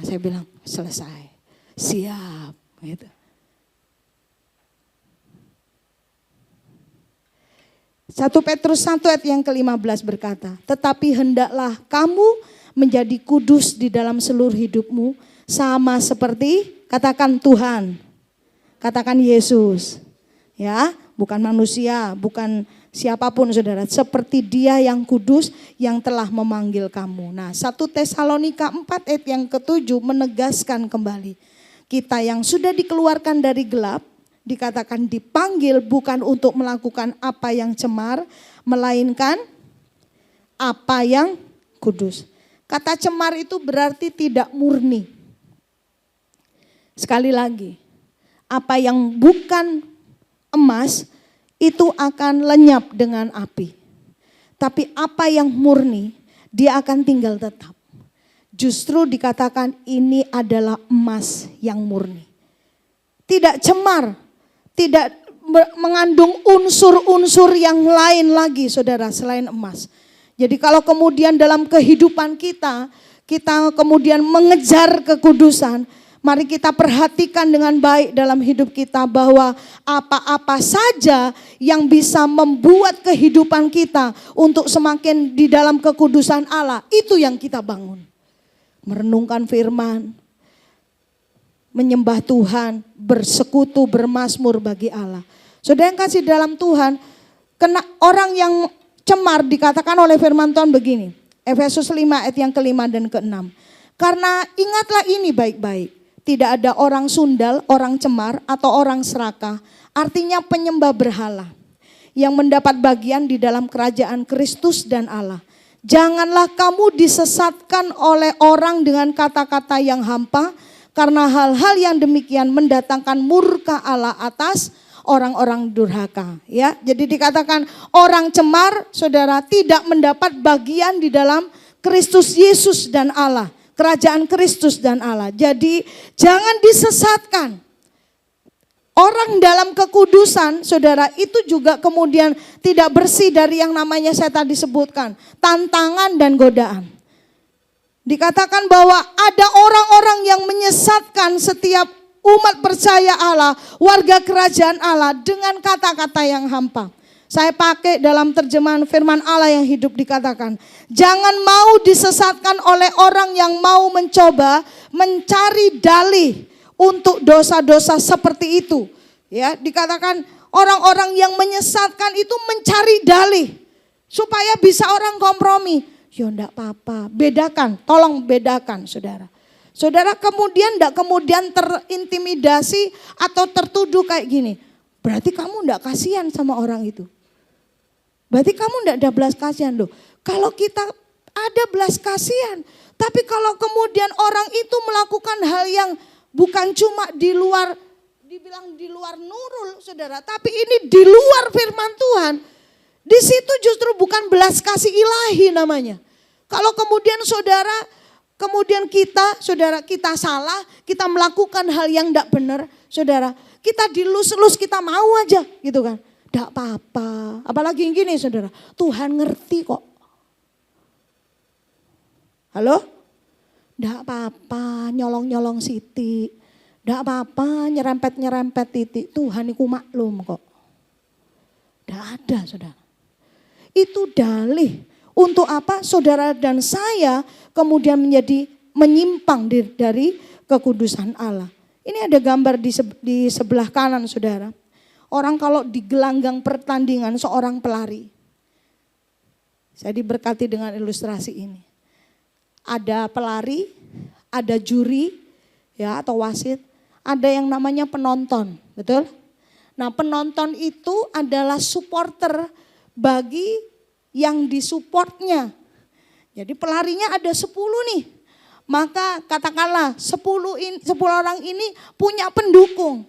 Speaker 4: Saya bilang selesai, siap gitu. 1 Petrus 1 ayat yang ke-15 berkata, tetapi hendaklah kamu menjadi kudus di dalam seluruh hidupmu, sama seperti, katakan Tuhan, katakan Yesus, ya, bukan manusia, bukan siapapun saudara, seperti Dia yang kudus yang telah memanggil kamu. Nah, 1 Tesalonika 4 ayat yang ke-7 menegaskan kembali, kita yang sudah dikeluarkan dari gelap, dikatakan dipanggil bukan untuk melakukan apa yang cemar, melainkan apa yang kudus. Kata cemar itu berarti tidak murni. Sekali lagi, apa yang bukan emas itu akan lenyap dengan api. Tapi apa yang murni, dia akan tinggal tetap. Justru dikatakan ini adalah emas yang murni. Tidak cemar, tidak mengandung unsur-unsur yang lain lagi saudara selain emas. Jadi kalau kemudian dalam kehidupan kita kemudian mengejar kekudusan, mari kita perhatikan dengan baik dalam hidup kita bahwa apa-apa saja yang bisa membuat kehidupan kita untuk semakin di dalam kekudusan Allah, itu yang kita bangun. Merenungkan firman, menyembah Tuhan, bersekutu, bermazmur bagi Allah. Saudara yang kasih dalam Tuhan, orang yang cemar dikatakan oleh firman Tuhan begini, Efesus 5 ayat yang ke-5 dan ke-6. Karena ingatlah ini baik-baik, tidak ada orang sundal, orang cemar atau orang serakah, artinya penyembah berhala, yang mendapat bagian di dalam kerajaan Kristus dan Allah. Janganlah kamu disesatkan oleh orang dengan kata-kata yang hampa, karena hal-hal yang demikian mendatangkan murka Allah atas orang-orang durhaka. Ya, jadi dikatakan orang cemar, saudara, tidak mendapat bagian di dalam Kristus Yesus dan Allah, kerajaan Kristus dan Allah. Jadi jangan disesatkan. Orang dalam kekudusan, saudara, itu juga kemudian tidak bersih dari yang namanya saya tadi sebutkan, tantangan dan godaan. Dikatakan bahwa ada orang-orang yang menyesatkan setiap umat percaya Allah, warga kerajaan Allah dengan kata-kata yang hampa. Saya pakai dalam terjemahan firman Allah yang hidup dikatakan, jangan mau disesatkan oleh orang yang mau mencoba mencari dalih untuk dosa-dosa seperti itu. Ya, dikatakan orang-orang yang menyesatkan itu mencari dalih supaya bisa orang kompromi. Ya enggak apa-apa, bedakan, tolong bedakan saudara. Saudara kemudian terintimidasi atau tertuduh kayak gini. Berarti kamu enggak kasihan sama orang itu. Berarti kamu enggak ada belas kasihan loh. Kalau kita ada belas kasihan, tapi kalau kemudian orang itu melakukan hal yang bukan cuma di luar, dibilang di luar nurul saudara, tapi ini di luar firman Tuhan. Di situ justru bukan belas kasih ilahi namanya. Kalau kemudian kemudian kita salah, kita melakukan hal yang tidak benar, saudara, kita dilus-lus, kita mau aja gitu kan. Tidak apa-apa, apalagi yang gini saudara, Tuhan ngerti kok. Halo? Tidak apa-apa, nyolong-nyolong siti, tidak apa-apa, nyerempet-nyerempet titik, Tuhan itu maklum kok. Tidak ada saudara. Itu dalih. Untuk apa saudara dan saya kemudian menjadi menyimpang dari kekudusan Allah. Ini ada gambar di sebelah kanan saudara. Orang kalau di gelanggang pertandingan seorang pelari. Saya diberkati dengan ilustrasi ini. Ada pelari, ada juri ya atau wasit, ada yang namanya penonton, betul? Nah, penonton itu adalah supporter bagi yang disupportnya. Jadi pelarinya ada 10 nih. Maka katakanlah 10 orang ini punya pendukung.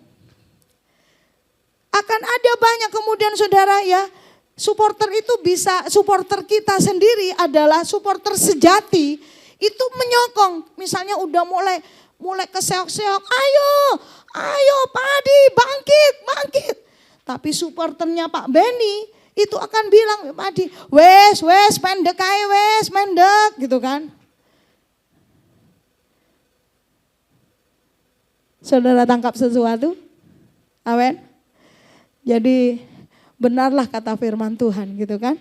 Speaker 4: Akan ada banyak kemudian saudara ya, Supporter itu bisa, supporter kita sendiri adalah supporter sejati. Itu menyokong, misalnya udah mulai keseok-seok, ayo Pak Adi bangkit. Tapi supporternya Pak Benny itu akan bilang, Pak Adi, wes pendek aja mendek gitu kan. Saudara tangkap sesuatu? Amin. Jadi benarlah kata firman Tuhan gitu kan.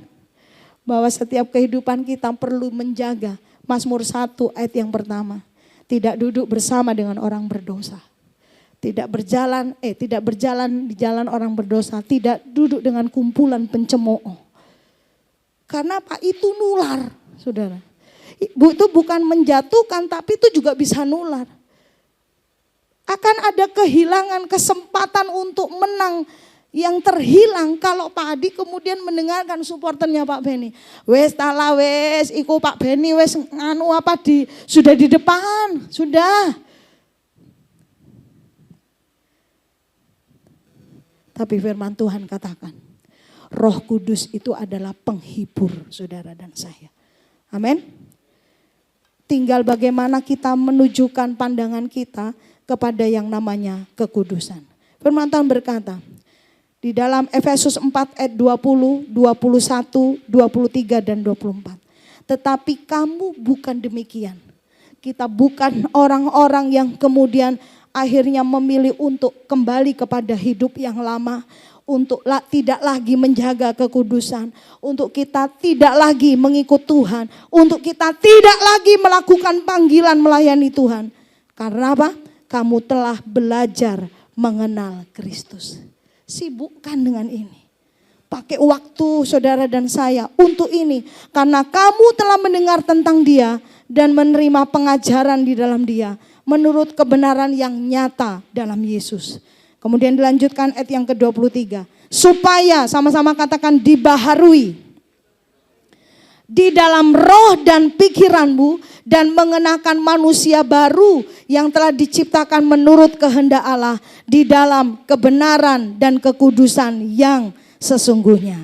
Speaker 4: Bahwa setiap kehidupan kita perlu menjaga. Mazmur 1 ayat yang pertama. Tidak duduk bersama dengan orang berdosa. Tidak berjalan di jalan orang berdosa. Tidak duduk dengan kumpulan pencemooh. Karena apa? Itu nular, saudara. Itu bukan menjatuhkan, tapi itu juga bisa nular. Akan ada kehilangan kesempatan untuk menang yang terhilang kalau Pak Adi kemudian mendengarkan supporternya Pak Benny. Wes tala wes, iku Pak Benny wes nganu apa sudah di depan, sudah. Tapi firman Tuhan katakan, Roh Kudus itu adalah penghibur saudara dan saya. Amin. Tinggal bagaimana kita menunjukkan pandangan kita kepada yang namanya kekudusan. Firman Tuhan berkata di dalam Efesus 4 ayat 20, 21, 23 dan 24. Tetapi kamu bukan demikian. Kita bukan orang-orang yang kemudian akhirnya memilih untuk kembali kepada hidup yang lama. Untuk tidak lagi menjaga kekudusan. Untuk kita tidak lagi mengikut Tuhan. Untuk kita tidak lagi melakukan panggilan melayani Tuhan. Karena apa? Kamu telah belajar mengenal Kristus. Sibukkan dengan ini. Pakai waktu saudara dan saya untuk ini. Karena kamu telah mendengar tentang Dia dan menerima pengajaran di dalam Dia. Menurut kebenaran yang nyata dalam Yesus. Kemudian dilanjutkan ayat yang ke-23. Supaya sama-sama katakan dibaharui. Di dalam roh dan pikiranmu dan mengenakan manusia baru yang telah diciptakan menurut kehendak Allah di dalam kebenaran dan kekudusan yang sesungguhnya.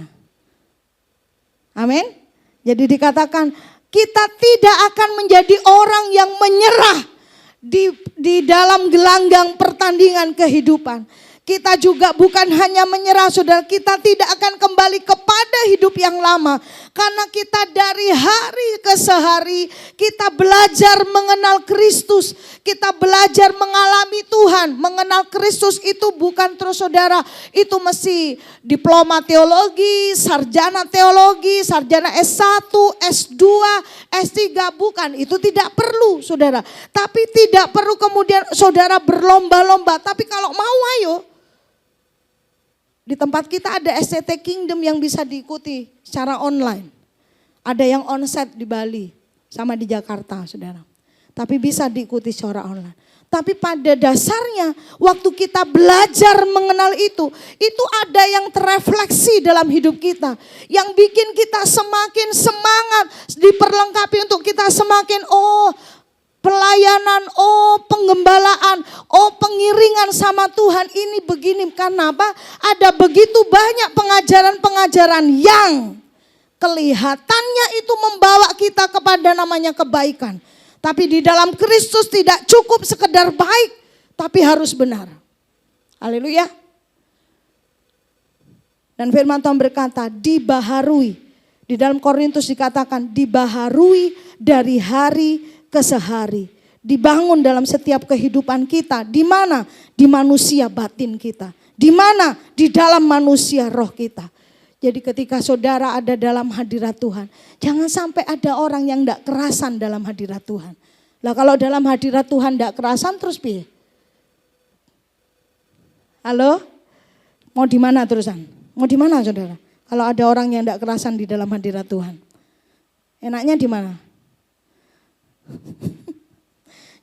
Speaker 4: Amin. Jadi dikatakan kita tidak akan menjadi orang yang menyerah di dalam gelanggang pertandingan kehidupan. Kita juga bukan hanya menyerah saudara, kita tidak akan kembali kepada hidup yang lama. Karena kita dari hari ke sehari, kita belajar mengenal Kristus. Kita belajar mengalami Tuhan. Mengenal Kristus itu bukan terus saudara, itu mesti diploma teologi, sarjana S1, S2, S3, bukan. Itu tidak perlu saudara. Tapi tidak perlu kemudian saudara berlomba-lomba. Tapi kalau mau ayo. Di tempat kita ada SCT Kingdom yang bisa diikuti secara online. Ada yang onsite di Bali sama di Jakarta saudara. Tapi bisa diikuti secara online. Tapi pada dasarnya waktu kita belajar mengenal itu ada yang terefleksi dalam hidup kita. Yang bikin kita semakin semangat, diperlengkapi untuk kita semakin pelayanan, penggembalaan, pengiringan sama Tuhan ini begini. Karena apa? Ada begitu banyak pengajaran-pengajaran yang kelihatannya itu membawa kita kepada namanya kebaikan. Tapi di dalam Kristus tidak cukup sekedar baik, tapi harus benar. Haleluya. Dan firman Tuhan berkata, dibaharui. Di dalam Korintus dikatakan dibaharui dari hari ke sehari, dibangun dalam setiap kehidupan kita. Di mana? Di manusia batin kita. Di mana? Di dalam manusia roh kita. Jadi ketika saudara ada dalam hadirat Tuhan, jangan sampai ada orang yang tidak kerasan dalam hadirat Tuhan. Lah kalau dalam hadirat Tuhan tidak kerasan terus piye? Halo? Mau di mana terusan? Mau di mana saudara? Kalau ada orang yang tidak kerasan di dalam hadirat Tuhan. Enaknya di mana?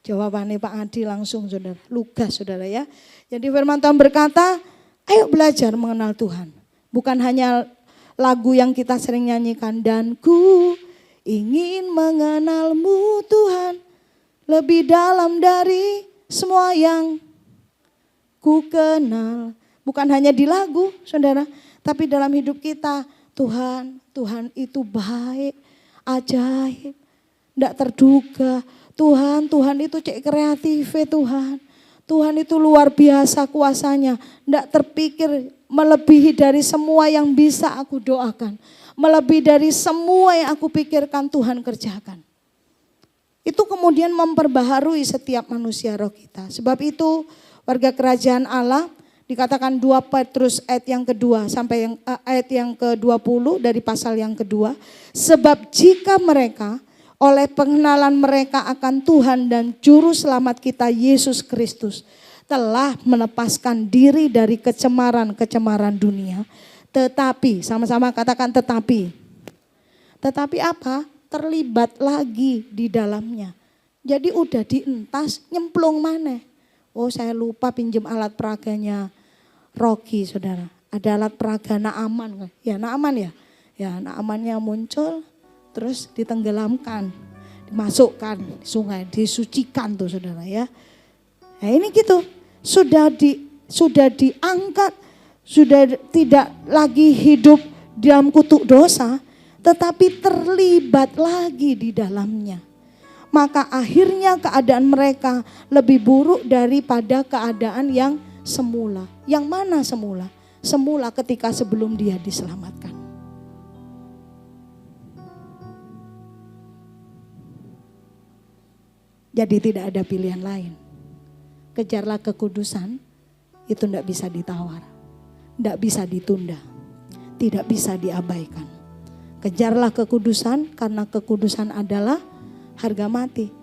Speaker 4: Jawabannya Pak Adi langsung saudara, lugas saudara ya. Jadi firman Tuhan berkata, ayo belajar mengenal Tuhan. Bukan hanya lagu yang kita sering nyanyikan, dan ku ingin mengenalmu Tuhan lebih dalam dari semua yang ku kenal. Bukan hanya di lagu saudara, tapi dalam hidup kita Tuhan, Tuhan itu baik, ajaib, tidak terduga. Tuhan, Tuhan itu cek kreatif Tuhan. Tuhan itu luar biasa kuasanya. Tidak terpikir melebihi dari semua yang bisa aku doakan. Melebihi dari semua yang aku pikirkan Tuhan kerjakan. Itu kemudian memperbaharui setiap manusia roh kita. Sebab itu warga kerajaan Allah dikatakan 2 Petrus ayat yang kedua sampai ayat yang ke-20 dari pasal yang kedua. Sebab jika mereka oleh pengenalan mereka akan Tuhan dan Juru Selamat kita Yesus Kristus telah melepaskan diri dari kecemaran-kecemaran dunia. Tetapi, sama-sama katakan tetapi. Tetapi apa? Terlibat lagi di dalamnya. Jadi udah dientas, nyemplung mana? Oh saya lupa pinjem alat peraganya Rocky saudara. Ada alat peraga Naaman. Ya Naaman ya. Ya Naamannya muncul terus ditenggelamkan. Dimasukkan di sungai, disucikan tuh saudara ya. Nah ini gitu. Sudah diangkat. Sudah tidak lagi hidup dalam kutuk dosa. Tetapi terlibat lagi di dalamnya. Maka akhirnya keadaan mereka lebih buruk daripada keadaan yang semula. Yang mana semula? Semula ketika sebelum dia diselamatkan. Jadi tidak ada pilihan lain. Kejarlah kekudusan, itu tidak bisa ditawar. Tidak bisa ditunda. Tidak bisa diabaikan. Kejarlah kekudusan karena kekudusan adalah harga mati.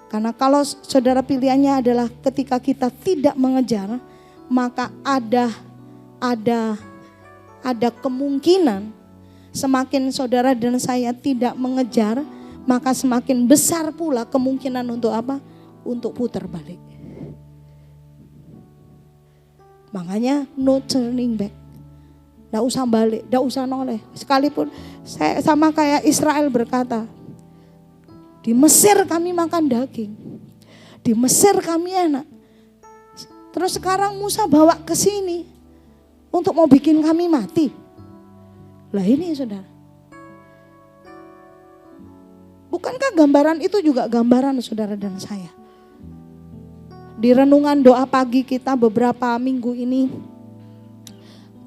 Speaker 4: Karena kalau saudara pilihannya adalah ketika kita tidak mengejar, maka ada kemungkinan semakin saudara dan saya tidak mengejar, maka semakin besar pula kemungkinan untuk apa? Untuk putar balik. Makanya no turning back. Nggak usah balik, nggak usah noleh. Sekalipun saya sama kayak Israel berkata, di Mesir kami makan daging, di Mesir kami enak. Terus sekarang Musa bawa ke sini untuk mau bikin kami mati. Lah ini saudara. Bukankah gambaran itu juga gambaran saudara dan saya? Di renungan doa pagi kita beberapa minggu ini,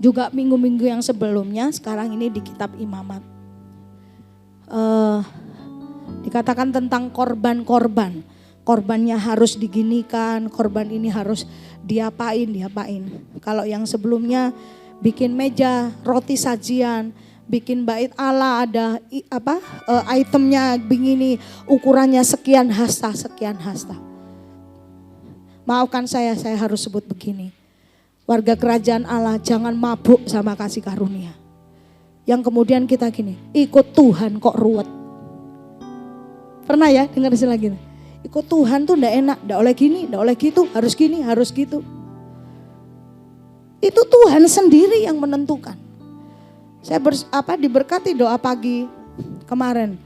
Speaker 4: juga minggu-minggu yang sebelumnya, sekarang ini di kitab Imamat. Dikatakan tentang korban-korban. Korbannya harus diginikan, korban ini harus diapain. Kalau yang sebelumnya bikin meja, roti sajian, bikin bait Allah ada itemnya begini, ukurannya sekian hasta. Maafkan saya harus sebut begini. Warga kerajaan Allah jangan mabuk sama kasih karunia. Yang kemudian kita gini, ikut Tuhan kok ruwet. Pernah ya dengar istilah gini? Ikut Tuhan tuh enggak enak, enggak oleh gini, enggak oleh gitu, harus gini, harus gitu. Itu Tuhan sendiri yang menentukan. Saya diberkati doa pagi kemarin,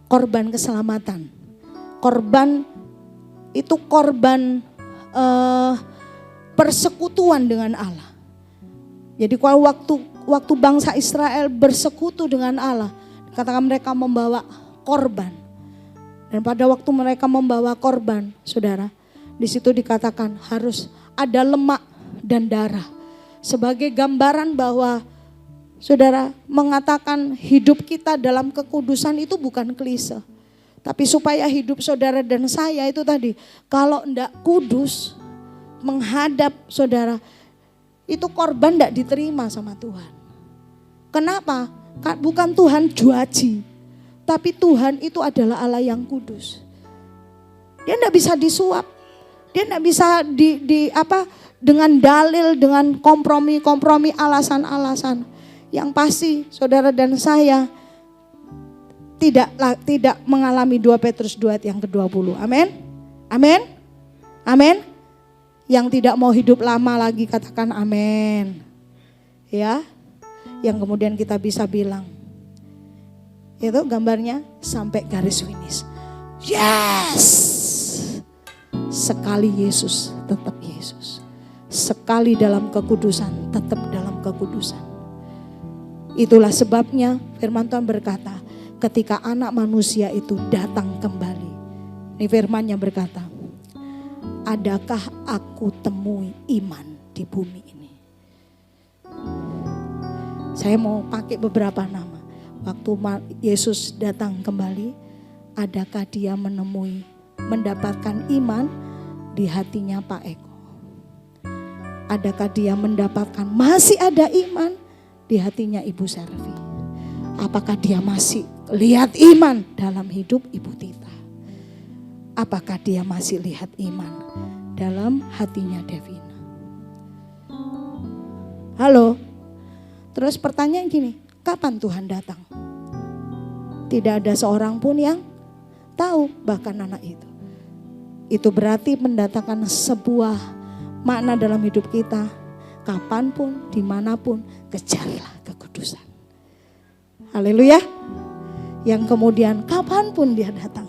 Speaker 4: korban keselamatan. Korban itu korban persekutuan dengan Allah. Jadi kalau waktu bangsa Israel bersekutu dengan Allah, katakan mereka membawa korban. Dan pada waktu mereka membawa korban, saudara, di situ dikatakan harus ada lemak dan darah. Sebagai gambaran bahwa saudara mengatakan hidup kita dalam kekudusan itu bukan klise. Tapi supaya hidup saudara dan saya itu tadi, kalau enggak kudus, menghadap saudara, itu korban tidak diterima sama Tuhan. Kenapa? Bukan Tuhan juaji, tapi Tuhan itu adalah Allah yang kudus. Dia tidak bisa disuap, dia tidak bisa dengan dalil, dengan kompromi, alasan-alasan. Yang pasti saudara dan saya tidak mengalami 2 Petrus 2 ayat yang ke-20. Amin. Amin. Amin. Yang tidak mau hidup lama lagi katakan amin. Ya. Yang kemudian kita bisa bilang, itu gambarnya sampai garis finish. Yes. Sekali Yesus tetap Yesus. Sekali dalam kekudusan tetap dalam kekudusan. Itulah sebabnya firman Tuhan berkata, ketika anak manusia itu datang kembali. Ini firman-Nya berkata, adakah aku temui iman di bumi ini? Saya mau pakai beberapa nama. Waktu Yesus datang kembali, adakah dia mendapatkan iman di hatinya Pak Eko? Adakah dia mendapatkan masih ada iman di hatinya Ibu Servi? Apakah dia masih lihat iman dalam hidup Ibu Tita? Apakah dia masih lihat iman dalam hatinya Devina? Halo? Terus pertanyaan gini, kapan Tuhan datang? Tidak ada seorang pun yang tahu, bahkan anak itu. Itu berarti mendatangkan sebuah makna dalam hidup kita. Kapanpun, dimanapun, kejarlah kekudusan. Haleluya. Yang kemudian kapanpun dia datang.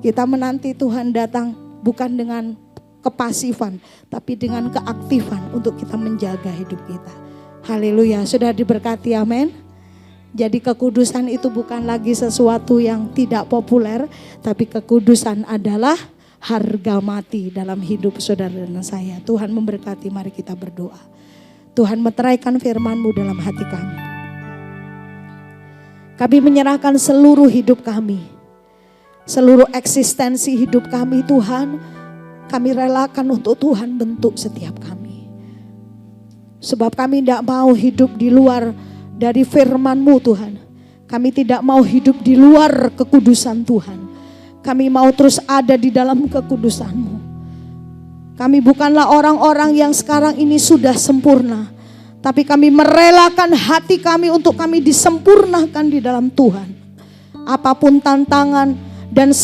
Speaker 4: Kita menanti Tuhan datang bukan dengan kepasifan, tapi dengan keaktifan untuk kita menjaga hidup kita. Haleluya, sudah diberkati, amin. Jadi kekudusan itu bukan lagi sesuatu yang tidak populer, tapi kekudusan adalah harga mati dalam hidup saudara dan saya. Tuhan memberkati, mari kita berdoa. Tuhan meteraikan firman-Mu dalam hati kami. Kami menyerahkan seluruh hidup kami, seluruh eksistensi hidup kami Tuhan. Kami relakan untuk Tuhan bentuk setiap kami. Sebab kami tidak mau hidup di luar dari firman-Mu Tuhan. Kami tidak mau hidup di luar kekudusan Tuhan. Kami mau terus ada di dalam kekudusan-Mu. Kami bukanlah orang-orang yang sekarang ini sudah sempurna. Tapi kami merelakan hati kami untuk kami disempurnakan di dalam Tuhan. Apapun tantangan dan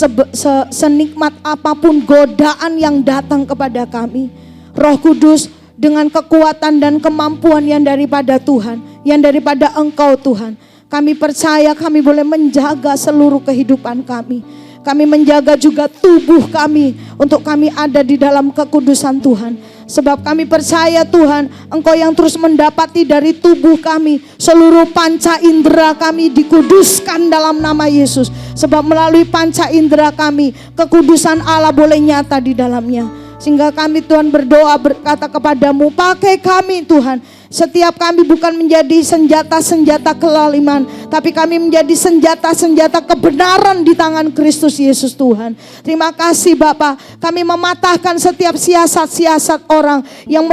Speaker 4: senikmat apapun godaan yang datang kepada kami, Roh Kudus dengan kekuatan dan kemampuan yang daripada Tuhan, yang daripada Engkau Tuhan, kami percaya kami boleh menjaga seluruh kehidupan kami. Kami menjaga juga tubuh kami untuk kami ada di dalam kekudusan Tuhan. Sebab kami percaya Tuhan, Engkau yang terus mendapati dari tubuh kami, seluruh panca indera kami dikuduskan dalam nama Yesus. Sebab melalui panca indera kami, kekudusan Allah boleh nyata di dalamnya. Sehingga kami Tuhan berdoa berkata kepadamu, pakai kami Tuhan. Setiap kami bukan menjadi senjata-senjata kelaliman, tapi kami menjadi senjata-senjata kebenaran di tangan Kristus Yesus Tuhan. Terima kasih Bapa. Kami mematahkan setiap siasat-siasat orang yang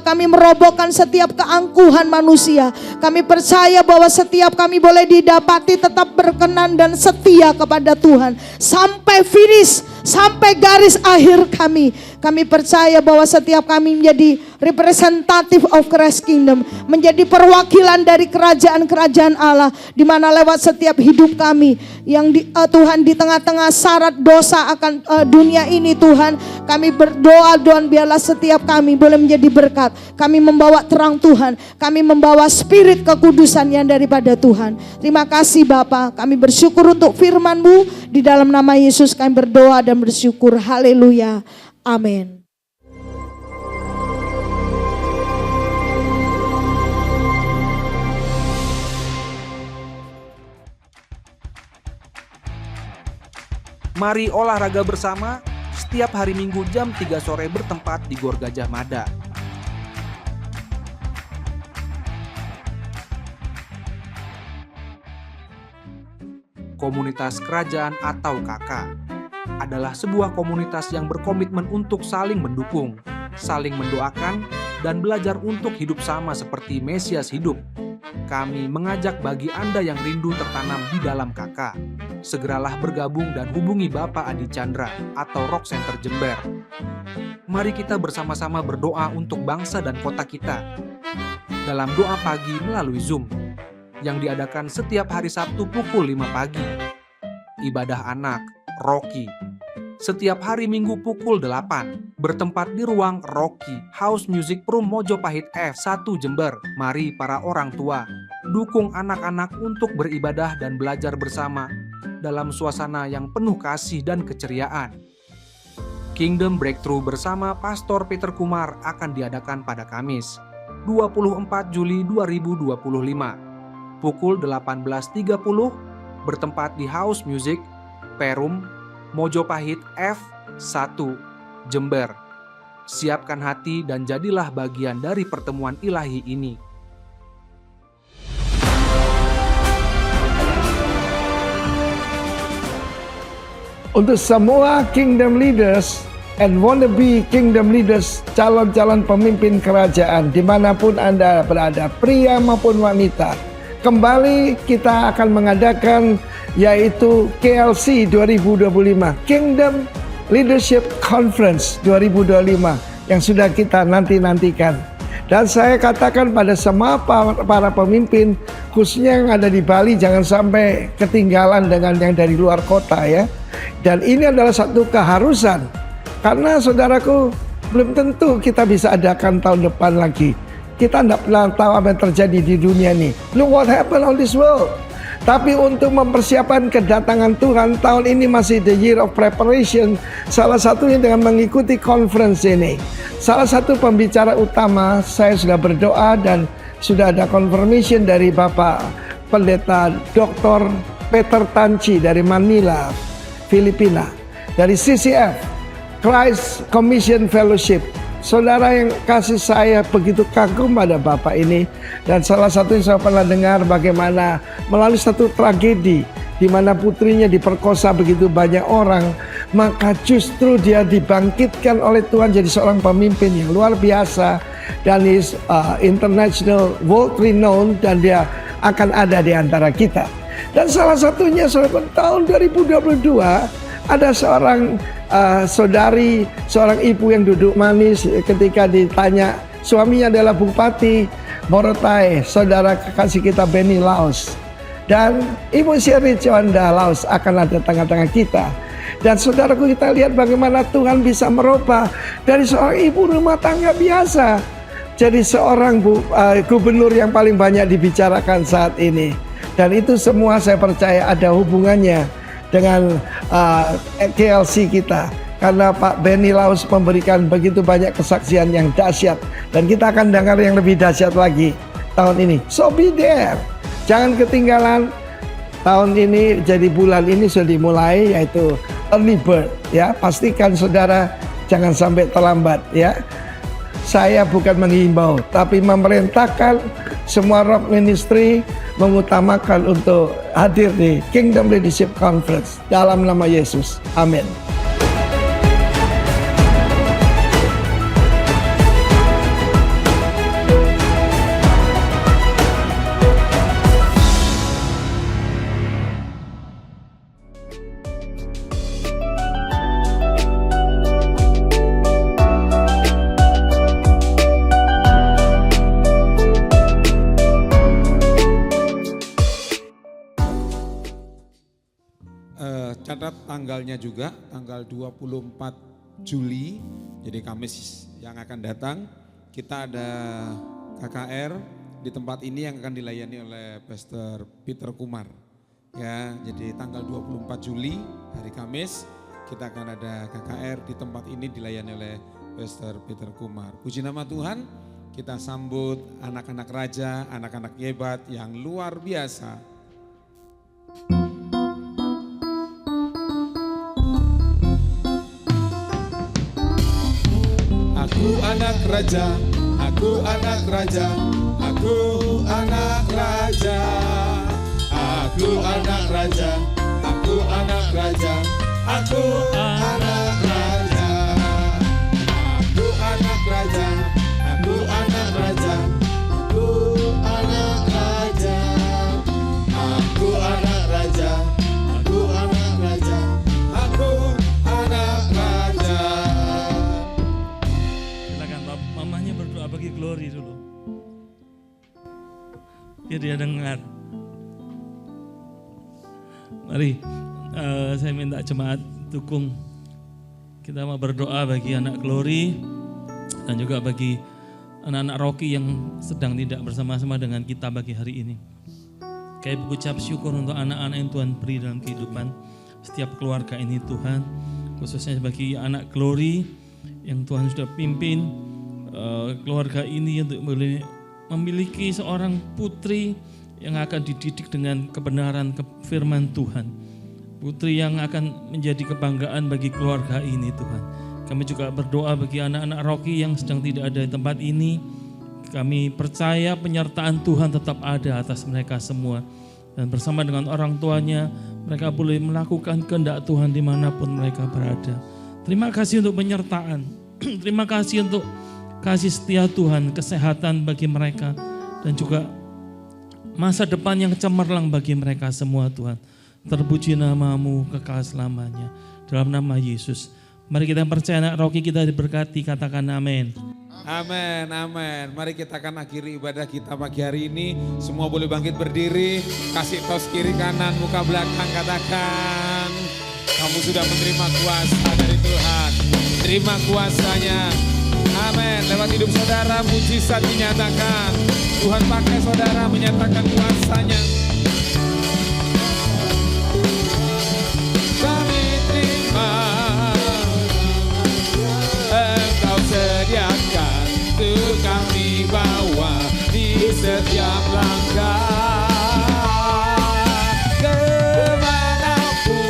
Speaker 4: kami merobohkan setiap keangkuhan manusia. Kami percaya bahwa setiap kami boleh didapati tetap berkenan dan setia kepada Tuhan sampai finish, sampai garis akhir kami. Kami percaya bahwa setiap kami menjadi representative of Christ Kingdom, menjadi perwakilan dari kerajaan-kerajaan Allah, di mana lewat setiap hidup kami yang Tuhan di tengah-tengah syarat dosa akan dunia ini Tuhan, kami berdoa Tuhan biarlah setiap kami boleh menjadi berkat. Kami membawa terang Tuhan, kami membawa spirit kekudusan yang daripada Tuhan. Terima kasih Bapa, kami bersyukur untuk firman-Mu. Di dalam nama Yesus kami berdoa dan bersyukur. Haleluya. Amin.
Speaker 5: Mari olahraga bersama setiap hari Minggu jam 3 sore bertempat di Gor Gajah Mada. Komunitas Kerajaan atau KK adalah sebuah komunitas yang berkomitmen untuk saling mendukung, saling mendoakan, dan belajar untuk hidup sama seperti Mesias hidup. Kami mengajak bagi Anda yang rindu tertanam di dalam KK, segeralah bergabung dan hubungi Bapak Adi Chandra atau Rock Center Jember. Mari kita bersama-sama berdoa untuk bangsa dan kota kita dalam doa pagi melalui Zoom yang diadakan setiap hari Sabtu pukul 5 pagi. Ibadah anak, Rocky, setiap hari Minggu pukul 8, bertempat di ruang Rocky House Music Room Mojopahit F1 Jember. Mari para orang tua, dukung anak-anak untuk beribadah dan belajar bersama dalam suasana yang penuh kasih dan keceriaan. Kingdom Breakthrough bersama Pastor Peter Kumar akan diadakan pada Kamis, 24 Juli 2025, pukul 18.30, bertempat di House Music, Perum, Mojopahit F1, Jember. Siapkan hati dan jadilah bagian dari pertemuan ilahi ini.
Speaker 1: Untuk semua kingdom leaders and wannabe kingdom leaders, calon-calon pemimpin kerajaan dimanapun Anda berada, pria maupun wanita, kembali kita akan mengadakan yaitu KLC 2025, Kingdom Leadership Conference 2025 yang sudah kita nantikan. Dan saya katakan pada semua para pemimpin, khususnya yang ada di Bali, jangan sampai ketinggalan dengan yang dari luar kota ya. Dan ini adalah satu keharusan, karena saudaraku, belum tentu kita bisa adakan tahun depan lagi. Kita tidak pernah tahu apa yang terjadi di dunia ini. Look what happened on this world. Tapi untuk mempersiapkan kedatangan Tuhan, tahun ini masih the year of preparation. Salah satunya dengan mengikuti conference ini. Salah satu pembicara utama, saya sudah berdoa dan sudah ada confirmation dari Bapak Pendeta Dr. Peter Tanci dari Manila, Filipina. Dari CCF, Christ Commission Fellowship. Saudara yang kasih saya begitu kagum pada Bapak ini. Dan salah satu yang saya pernah dengar bagaimana melalui satu tragedi di mana putrinya diperkosa begitu banyak orang, maka justru dia dibangkitkan oleh Tuhan jadi seorang pemimpin yang luar biasa dan is international world renowned, dan dia akan ada di antara kita. Dan salah satunya saudara, tahun 2022 ada seorang saudari, seorang ibu yang duduk manis ketika ditanya, suaminya adalah Bupati Morotai, saudara kekasih kita Benny Laos. Dan Ibu Sherry Chonda Laos akan ada tengah-tengah kita. Dan saudaraku, kita lihat bagaimana Tuhan bisa merubah dari seorang ibu rumah tangga biasa jadi seorang gubernur yang paling banyak dibicarakan saat ini. Dan itu semua saya percaya ada hubungannya dengan KLC kita. Karena Pak Benny Laos memberikan begitu banyak kesaksian yang dahsyat. Dan kita akan dengar yang lebih dahsyat lagi tahun ini. So be there. Jangan ketinggalan. Tahun ini, jadi bulan ini sudah dimulai, yaitu early bird ya. Pastikan saudara jangan sampai terlambat ya. Saya bukan menghimbau, tapi memerintahkan semua rock ministry mengutamakan untuk hadir di Kingdom Leadership Conference dalam nama Yesus. Amin.
Speaker 2: Catat tanggalnya juga, tanggal 24 Juli, jadi Kamis yang akan datang. Kita ada KKR di tempat ini yang akan dilayani oleh Pastor Peter Kumar. Ya, jadi tanggal 24 Juli, hari Kamis, kita akan ada KKR di tempat ini dilayani oleh Pastor Peter Kumar. Puji nama Tuhan, kita sambut anak-anak raja, anak-anak hebat yang luar biasa. Aku anak raja, aku anak raja, aku anak raja, aku anak raja, aku anak raja, aku anak raja, aku anak raja, aku anak raja, aku anak raja, aku anak raja, aku anak raja, aku anak raja.
Speaker 6: Mamanya berdoa bagi Glory dulu, biar dia dengar. Mari saya minta jemaat dukung. Kita mau berdoa bagi anak Glory dan juga bagi anak-anak Rocky yang sedang tidak bersama-sama dengan kita bagi hari ini. Kayak mengucap syukur untuk anak-anak yang Tuhan beri dalam kehidupan setiap keluarga ini Tuhan. Khususnya bagi anak Glory yang Tuhan sudah pimpin keluarga ini untuk boleh memiliki seorang putri yang akan dididik dengan kebenaran firman Tuhan. Putri yang akan menjadi kebanggaan bagi keluarga ini Tuhan. Kami juga berdoa bagi anak-anak Rocky yang sedang tidak ada di tempat ini. Kami percaya penyertaan Tuhan tetap ada atas mereka semua. Dan bersama dengan orang tuanya, mereka boleh melakukan kehendak Tuhan dimanapun mereka berada. Terima kasih untuk penyertaan. Terima kasih untuk kasih setia Tuhan, kesehatan bagi mereka. Dan juga masa depan yang cemerlang bagi mereka semua Tuhan. Terpuji namamu kekal selamanya. Dalam nama Yesus. Mari kita percaya anak Rocky kita diberkati, katakan amin.
Speaker 2: Amin, amin. Mari kita akan akhiri ibadah kita pagi hari ini. Semua boleh bangkit berdiri. Kasih tos kiri kanan, muka belakang, katakan. Kamu sudah menerima kuasa dari Tuhan. Terima kuasanya. Amin. Lewat hidup saudara, mujizat dinyatakan. Tuhan pakai saudara menyatakan kuasanya. Kami terima. Engkau sediakan untuk kami bawa di setiap langkah. Kemanapun,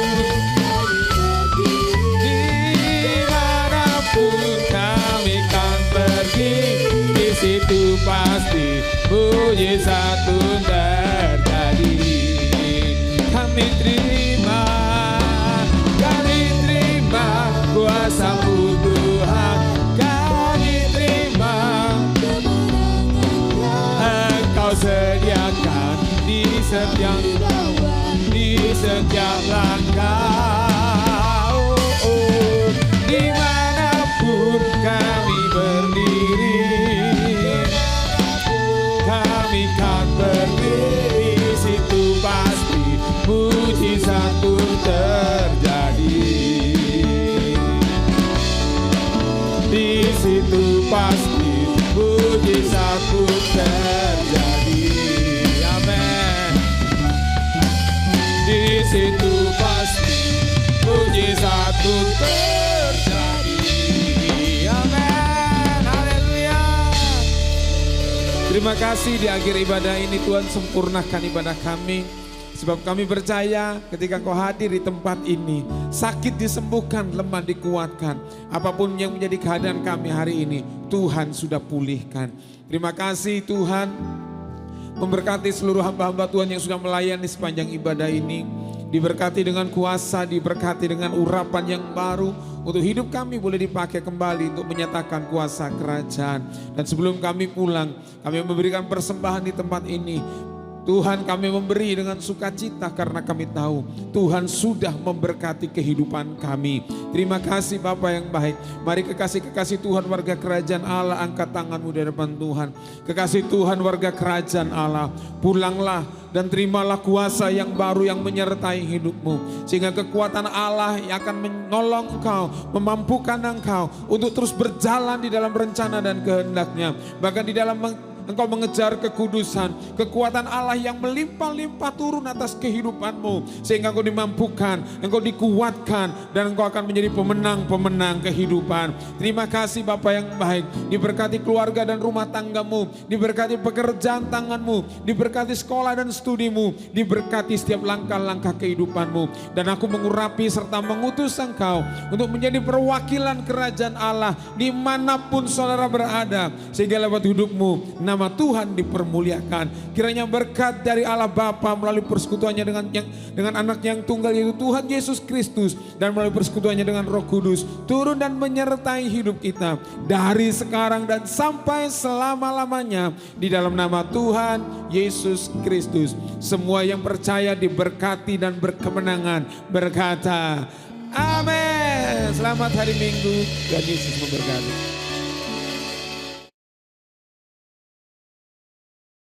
Speaker 2: dimanapun kami kan pergi, di situ pasti mujizat pun terjadi. Kami terima kuasa-Mu Tuhan, kami terima. Engkau sediakan di setiap langkah. Dimanapun kami berdiri, kami kan berdiri, di situ pasti mujizat pun terjadi. Di situ pasti mujizat pun terjadi. Amin. Di situ pasti mujizat pun terjadi. Amin. Haleluya. Terima kasih di akhir ibadah ini Tuhan sempurnakan ibadah kami. Sebab kami percaya ketika Kau hadir di tempat ini, sakit disembuhkan, lemah dikuatkan. Apapun yang menjadi keadaan kami hari ini, Tuhan sudah pulihkan. Terima kasih Tuhan, memberkati seluruh hamba-hamba Tuhan yang sudah melayani sepanjang ibadah ini. Diberkati dengan kuasa, diberkati dengan urapan yang baru. Untuk hidup kami boleh dipakai kembali untuk menyatakan kuasa kerajaan. Dan sebelum kami pulang, kami memberikan persembahan di tempat ini. Tuhan, kami memberi dengan sukacita karena kami tahu Tuhan sudah memberkati kehidupan kami. Terima kasih Bapa yang baik. Mari kekasih-kekasih Tuhan warga kerajaan Allah, angkat tanganmu di depan Tuhan. Kekasih Tuhan warga kerajaan Allah, pulanglah dan terimalah kuasa yang baru yang menyertai hidupmu. Sehingga kekuatan Allah yang akan menolong engkau, memampukan engkau untuk terus berjalan di dalam rencana dan kehendaknya. Bahkan di dalam engkau mengejar kekudusan, kekuatan Allah yang melimpah-limpah turun atas kehidupanmu. Sehingga engkau dimampukan, engkau dikuatkan, dan engkau akan menjadi pemenang-pemenang kehidupan. Terima kasih Bapa yang baik. Diberkati keluarga dan rumah tanggamu, diberkati pekerjaan tanganmu, diberkati sekolah dan studimu, diberkati setiap langkah-langkah kehidupanmu. Dan aku mengurapi serta mengutus engkau untuk menjadi perwakilan kerajaan Allah dimanapun saudara berada. Sehingga lewat hidupmu nama Tuhan dipermuliakan. Kiranya berkat dari Allah Bapa melalui persekutuannya dengan anak yang tunggal yaitu Tuhan Yesus Kristus, dan melalui persekutuannya dengan Roh Kudus turun dan menyertai hidup kita dari sekarang dan sampai selama-lamanya di dalam nama Tuhan Yesus Kristus. Semua yang percaya diberkati dan berkemenangan berkata amin. Selamat hari Minggu, dan Yesus memberkati.